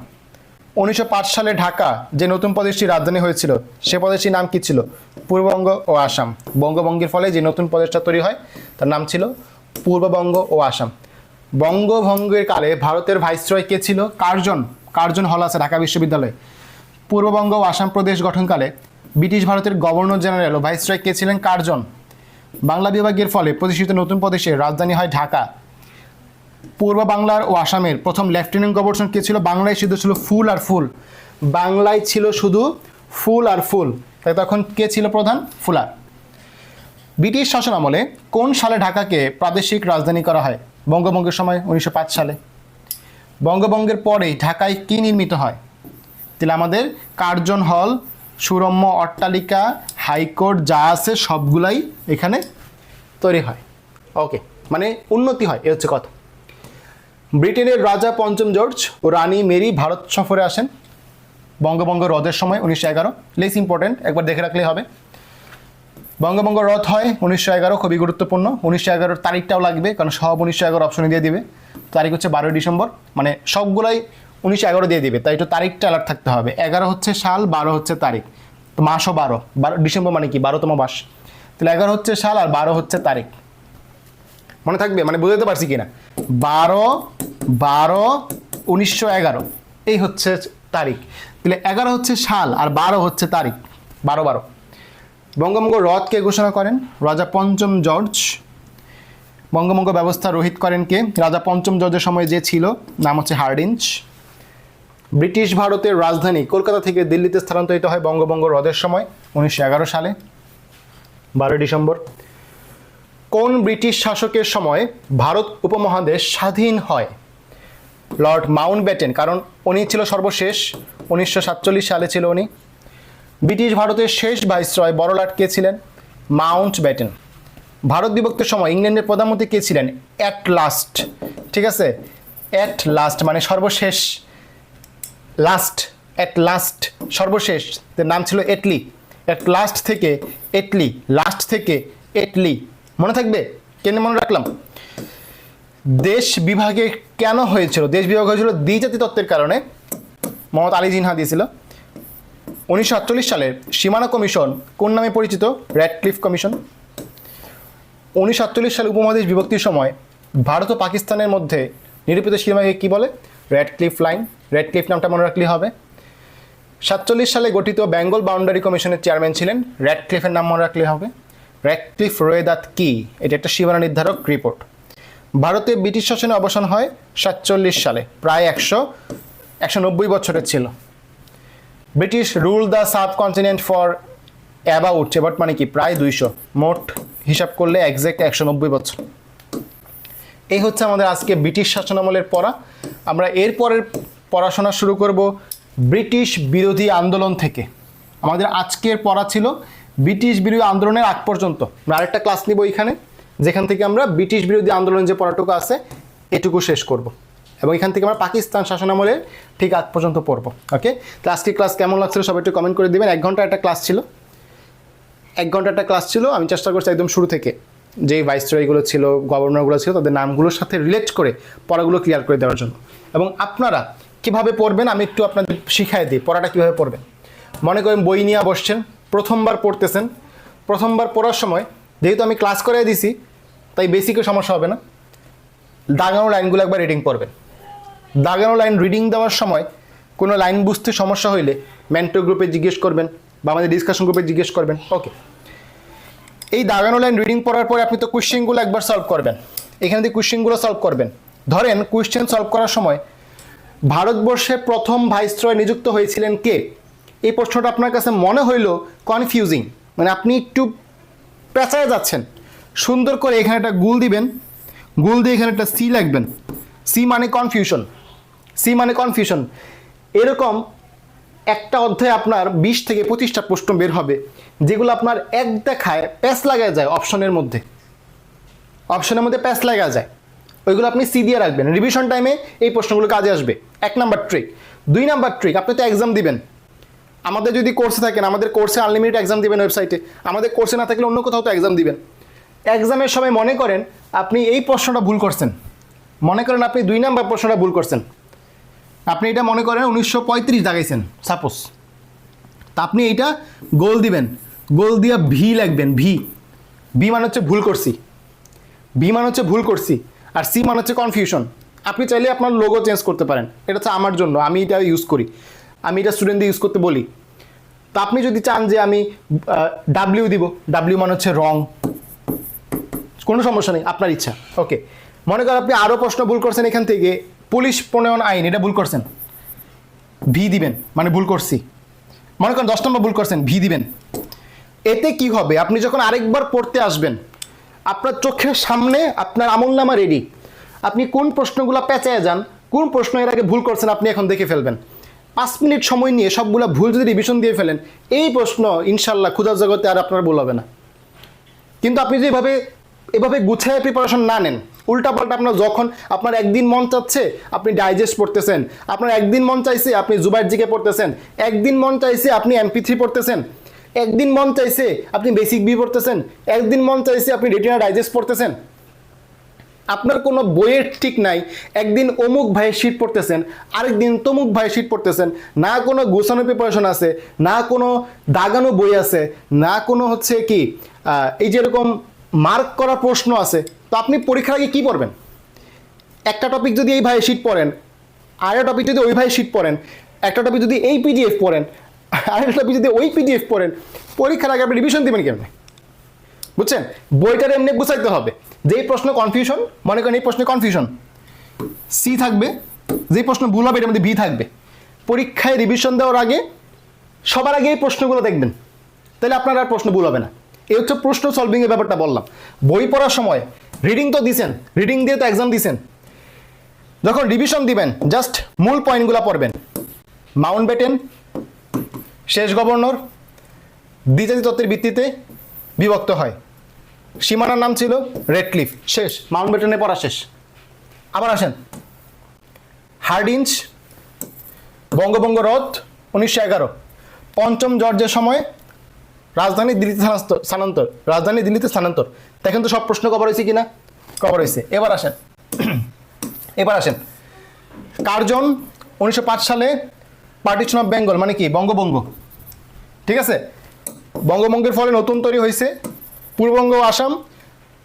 1905 সালে ঢাকা যে নতুন প্রদেশটির রাজধানী হয়েছিল সে প্রদেশটির নাম কি ছিল? পূর্ববঙ্গ ও আসাম। বঙ্গভঙ্গের ফলে যে নতুন প্রদেশটা তৈরি হয় তার নাম ছিল পূর্ববঙ্গ ও আসাম। বঙ্গভঙ্গের কালে ভারতের ভাইসরয় কে ছিল? কার্জন হল আছে ঢাকা বিশ্ববিদ্যালয়ে। পূর্ববঙ্গ ও আসাম প্রদেশ গঠনকালে ব্রিটিশ ভারতের গভর্নর জেনারেল ও ভাইসরয় কে ছিলেন? কার্জন। বাংলা বিভাগের ফলে প্রতিষ্ঠিত নতুন প্রদেশের রাজধানী হয় ঢাকা। পূর্ব বাংলার ও আসামের প্রথম লেফটেন্যান্ট গভর্নর কে ছিল? বাংলায় শুধু ছিল ফুল আর ফুল, বাংলায় ছিল শুধু ফুল আর ফুল, তাই তখন কে ছিল প্রধান? ফুলার। ব্রিটিশ শাসন আমলে কোন সালে ঢাকাকে প্রাদেশিক রাজধানী করা হয়? বঙ্গভঙ্গের সময় 1905 সালে। বঙ্গভঙ্গের পরেই ঢাকায় কি নির্মিত হয়? তাহলে আমাদের কার্জন হল, সুরম্য অট্টালিকা, হাইকোর্ট যা আছে সবগুলাই এখানে তৈরি হয়। ওকে, মানে উন্নতি হয়, এ হচ্ছে কথা। ব্রিটেনের রাজা পঞ্চম জর্জ ও রানী মেরি ভারত সফরে আসেন বঙ্গভঙ্গ রদের সময় 1911। লেস ইম্পর্টেন্ট, একবার দেখে রাখলেই হবে। বঙ্গভঙ্গ রদ হয় 1911, খুবই গুরুত্বপূর্ণ। 1911 তারিখটাও লাগবে, কারণ সব 1911 অপশনে দিয়ে দিবে। তারিখ হচ্ছে 12 ডিসেম্বর, মানে সবগুলাই 1911 দিয়ে দিবে, তাই একটু তারিখটা অ্যালার্ট থাকতে হবে। 11 হচ্ছে সাল, 12 হচ্ছে তারিখ, তো মাসও 12 ডিসেম্বর মানে কি? 12তম মাস। তাহলে 11 হচ্ছে সাল আর 12 হচ্ছে তারিখ, মনে থাকবে? মানে বুঝতে পারছি কিনা? 12/12/1911 এই হচ্ছে তারিখ। তাহলে 11 হচ্ছে সাল আর 12 হচ্ছে তারিখ, 12/12। বঙ্গভঙ্গ রদ কে ঘোষণা করেন? রাজা পঞ্চম জর্জ। বঙ্গভঙ্গ ব্যবস্থা রহিত করেন কে? রাজা পঞ্চম জর্জের সময় যে ছিল, নাম হচ্ছে হার্ডিঞ্জ। ব্রিটিশ ভারতের রাজধানী কলকাতা থেকে দিল্লিতে স্থানান্তরিত হয় বঙ্গভঙ্গ রদের সময় 1911 সালে 12 ডিসেম্বর। কোন ব্রিটিশ শাসকের সময় ভারত উপমহাদেশ স্বাধীন হয়? লর্ড মাউন্টব্যাটেন, কারণ উনি ছিল সর্বশেষ, 1947 সালে ছিল উনি। ব্রিটিশ ভারতের শেষ ভাইসরয় বড়লাট কে ছিলেন? মাউন্টব্যাটেন। ভারত বিভক্তির সময় ইংল্যান্ডের প্রধানমন্ত্রী কে ছিলেন? অ্যাট লাস্ট, ঠিক আছে? অ্যাট লাস্ট মানে সর্বশেষ, অ্যাট লাস্ট সর্বশেষ, তার নাম ছিল এটলি। অ্যাট লাস্ট থেকে এটলি, লাস্ট থেকে এটলি, মনে থাকবে? কেন মনে রাখলাম? দেশ বিভাগে কেন হয়েছিল? দেশ বিভাগ হয়েছিল দ্বিজাতি তত্ত্বের কারণে, মোহাম্মদ আলী জিন্নাহ দিয়েছিল। 1948 সালের সীমানা কমিশন কোন নামে পরিচিত? Radcliffe commission. 1948 সালে উপমহাদেশ বিভক্তির সময় ভারত ও পাকিস্তানের মধ্যে নিরূপিত সীমাকে কী বলে? Radcliffe line. র্যাডক্লিফ নামটা মনে রাখলেই হবে। 47 সালে গঠিত বেঙ্গল বাউন্ডারি কমিশনের চেয়ারম্যান ছিলেন, র্যাডক্লিফের নাম মনে রাখলেই হবে। র্যাডক্লিফ রোয়েদাত কি? এটা একটা সীমানা নির্ধারক রিপোর্ট। ভারতে ব্রিটিশ শাসনের অবসান হয় 47 সালে, প্রায় 190 বছরের ছিল। British rule the subcontinent for about মানে কি? প্রায় 200, মোট হিসাব করলে একজ্যাক্ট 190 বছর। এই হচ্ছে আমাদের আজকে ব্রিটিশ শাসনামলের পড়া। আমরা এরপরের পড়াশোনা শুরু করব ব্রিটিশ বিরোধী আন্দোলন থেকে। আমাদের আজকের পড়া ছিল ব্রিটিশ বিরোধী আন্দোলনের আগ পর্যন্ত। আমরা আরেকটা ক্লাস নিব এখানে, যেখান থেকে আমরা ব্রিটিশ বিরোধী আন্দোলন যে পড়াটুকু আছে এটুকু শেষ করব, এবং এখান থেকে আমরা পাকিস্তান শাসনামলের ঠিক আগ পর্যন্ত পড়ব। ওকে, তো আজকের ক্লাস কেমন লাগছিল সবাই একটু কমেন্ট করে দেবেন। 1 ঘন্টা একটা ক্লাস ছিল, 1 ঘন্টা একটা ক্লাস ছিল। আমি চেষ্টা করছি একদম শুরু থেকে যেই ভাইসরয়গুলো ছিল, গভর্নরগুলো ছিল, তাদের নামগুলোর সাথে রিলেট করে পড়াগুলো ক্লিয়ার করে দেওয়ার জন্য। এবং আপনারা কীভাবে পড়বেন আমি একটু আপনাদের শিখাই দিই, পড়াটা কীভাবে পড়বেন। মনে করেন বই নিয়ে বসছেন, প্রথমবার পড়তেছেন, প্রথমবার পড়ার সময় যেহেতু আমি ক্লাস করাই দিছি তাই বেসিকও সমস্যা হবে না। দাগানো লাইনগুলো একবার রিডিং পড়বেন। দাগানো লাইন রিডিং দেওয়ার সময় কোনো লাইন বুঝতে সমস্যা হইলে মেন্টর গ্রুপে জিজ্ঞেস করবেন বা আমাদের ডিসকাশন গ্রুপে জিজ্ঞেস করবেন। ওকে, এই দাগানো লাইন রিডিং পড়ার পরে আপনি তো কোয়েশ্চেনগুলো একবার সলভ করবেন। এখানে দিয়ে কোয়েশ্চেনগুলো সলভ করবেন। ধরেন কোয়েশ্চেন সলভ করার সময় ভারতবর্ষে প্রথম ভাইসরয় নিযুক্ত হয়েছিলেন কে? এই প্রশ্নটা আপনার কাছে মনে হইল কনফিউজিং, মানে আপনি একটু পেঁচায় যাচ্ছেন, সুন্দর করে এখানে একটা গুল দিবেন, গুল দিয়ে এখানে একটা সি লিখবেন। সি মানে কনফিউশন, সি মানে কনফিউশন। এরকম একটা অধ্যায়ে আপনার 20 থেকে 25টা প্রশ্ন বের হবে, যেগুলো আপনার এক দেখায় প্যাচ লাগা যায় অপশনের মধ্যে, প্যাচ লাগা যায়। ওইগুলো আপনি সি দিয়ে রাখবেন, রিভিশন টাইমে এই প্রশ্নগুলো কাজে আসবে। 1 নাম্বার ট্রিক। 2 নাম্বার ট্রিক, আপনি তো এক্সাম দিবেন, আমাদের যদি কোর্সে থাকেন, আমাদের কোর্সে আনলিমিটেড এক্সাম দিবেন ওয়েবসাইটে, আমাদের কোর্সে না থাকলে অন্য কোথাও তো এক্সাম দিবেন। এক্সামের সময় মনে করেন আপনি এই প্রশ্নটা ভুল করছেন, মনে করেন আপনি 2 নাম্বার প্রশ্নটা ভুল করছেন, আপনি এটা মনে করেন 1935 দাগাইছেন সাপোজ, তা আপনি এইটা গোল দিবেন, গোল দিয়ে ভি লিখবেন, ভি মানে হচ্ছে ভুল করছি, বি মানে হচ্ছে ভুল করছি, আর সি মানে হচ্ছে কনফিউশন। আপনি চাইলে আপনার লোগো চেঞ্জ করতে পারেন, এটা হচ্ছে আমার জন্য, আমি এটা ইউজ করি, আমি এটা স্টুডেন্টদের ইউজ করতে বলি। তা আপনি যদি চান যে আমি ডাব্লিউ দিব, ডাব্লিউ মানে হচ্ছে রং, কোনো সমস্যা নেই, আপনার ইচ্ছা। ওকে, মনে করেন আপনি আরও প্রশ্ন ভুল করছেন, এখান থেকে পুলিশ প্রণয়ন আইন এটা ভুল করছেন, ভি দিবেন, মানে ভুল করছি। মনে করেন 10 নম্বর ভুল করছেন, ভি দিবেন। এতে কি হবে, আপনি যখন আরেকবার পড়তে আসবেন, আপনার চোখের সামনে আপনার আমলনামা রেডি, আপনি কোন প্রশ্নগুলো পেঁচায় যান, কোন প্রশ্ন এর আগে ভুল করছেন আপনি এখন দেখে ফেলবেন। 5 মিনিট সময় নিয়ে সবগুলো ভুল যদি রিভিশন দিয়ে ফেলেন, এই প্রশ্ন ইনশাল্লাহ ক্ষুধার জগতে আর আপনার ভুল হবে না। কিন্তু আপনি যে এভাবে গুছায় প্রিপারেশন না নেন, উল্টাপাল্টা, আপনার যখন আপনার একদিন মন চাচ্ছে আপনি ডাইজেস্ট পড়তেছেন, আপনার একদিন মন চাইছে আপনি জুবাইরজিকে পড়তেছেন, একদিন মন চাইছে আপনি MP3 পড়তেছেন, একদিন মন চাইছে আপনি বেসিক বি পড়তেছেন, একদিন মন চাইছে আপনি রেটিনা ডাইজেস্ট পড়তেছেন। আপনার কোনো বইয়ের ঠিক নাই, একদিন অমুক ভাইয়ের শীট পড়তেছেন, আরেকদিন তমুক ভাইয়ের শীট পড়তেছেন, না কোনো গোছানো প্রিপারেশন আছে, না কোনো দাগানো বই আছে, না কোনো হচ্ছে কি এই যেরকম মার্ক করা প্রশ্ন আছে। তো আপনি পরীক্ষার আগে কী পড়বেন? একটা টপিক যদি এই ভাইয়ের শীট পড়েন, আরেকটা টপিক যদি ওই ভাইয়ের শীট পড়েন, একটা টপিক যদি এই PDF পড়েন, আরেকটা টপিক যদি ওই PDF পড়েন, পরীক্ষার আগে আপনি রিভিশন দেবেন কেমনে? বুঝছেন? বইটার এমনি গুছাইতে হবে। যেই প্রশ্ন কনফিউশন, মনে করেন এই প্রশ্নে কনফিউশন, সি থাকবে, যেই প্রশ্ন ভুল হবে এটার মধ্যে বি থাকবে। পরীক্ষায় রিভিশন দেওয়ার আগে সবার আগে এই প্রশ্নগুলো দেখবেন, তাহলে আপনার আর প্রশ্ন ভুল হবে না। এই হচ্ছে প্রশ্ন সলভিংয়ের ব্যাপারটা বললাম। বই পড়ার সময় রিডিং তো দিছেন, রিডিং দিয়ে তো এক্সাম দিছেন, যখন রিভিশন দিবেন জাস্ট মূল পয়েন্টগুলো পড়বেন। মাউন্টব্যাটেন, শেষ গভর্নর, দ্বিজাতি তত্ত্বের ভিত্তিতে বিভক্ত হয়, সীমানার নাম ছিল রেডক্লিফ, শেষ, মাউন্টব্যাটেনে পড়া শেষ। আবার আসেন, হার্ডিঞ্জ, বঙ্গভঙ্গ রদ 1911, পঞ্চম জর্জের সময় রাজধানী দিল্লিতে স্থানান্তর। দেখেন তো সব প্রশ্ন কভার হয়েছে কিনা? কভার হয়েছে। এবার আসেন কার্জন 1905 সালে পার্টিশন অফ বেঙ্গল, মানে কি বঙ্গভঙ্গ, ঠিক আছে? বঙ্গভঙ্গের ফলে নতুন তৈরি হয়েছে পূর্ববঙ্গ ও আসাম,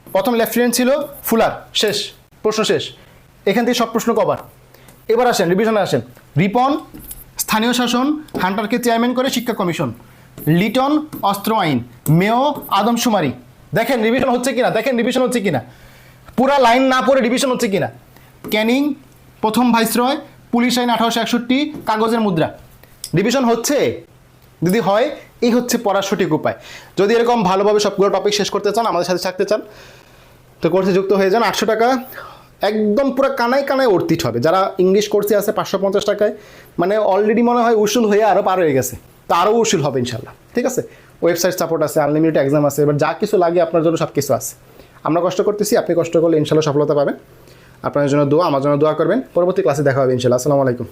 প্রথম লেফটেন্যান্ট ছিল ফুলার, শেষ, প্রশ্ন শেষ। এখান থেকে সব প্রশ্ন কভার। এবার আসেন রিভিশনে আসেন, রিপন স্থানীয় শাসন, হান্টারকে চেয়ারম্যান করে শিক্ষা কমিশন, লিটন অস্ত্র আইন, মেও আদমশুমারি। দেখেন রিভিশন হচ্ছে কিনা, পুরা লাইন না পড়ে রিভিশন হচ্ছে কিনা। ক্যানিং প্রথম ভাইসরয়, পুলিশ আইন 1861, কাগজের মুদ্রা। রিভিশন হচ্ছে? যদি হয়, এই হচ্ছে পড়ার সঠিক উপায়। যদি এরকম ভালোভাবে সবগুলো টপিক শেষ করতে চান, আমাদের সাথে থাকতে চান, তো কোর্সে যুক্ত হয়ে যান। 800 টাকা একদম পুরো কানায় অর্থিত হবে। যারা ইংলিশ কোর্সে আছে 550 টাকায়, মানে অলরেডি মনে হয় উসুল হয়ে আরও পার হয়ে গেছে, তো আরও উসুল হবে ইনশাল্লাহ, ঠিক আছে? ওয়েবসাইট সাপোর্ট আছে, আনলিমিটেড এক্সাম আছে, এবার যা কিছু লাগে আপনার জন্য সব কিছু আছে। আমরা কষ্ট করতেছি, আপনি কষ্ট করলে ইনশাল্লাহ সফলতা পাবেন। আপনার জন্য দোয়া, আমার জন্য দোয়া করবেন। পরবর্তী ক্লাসে দেখা হবে ইনশাল্লাহ। আসসালামু আলাইকুম।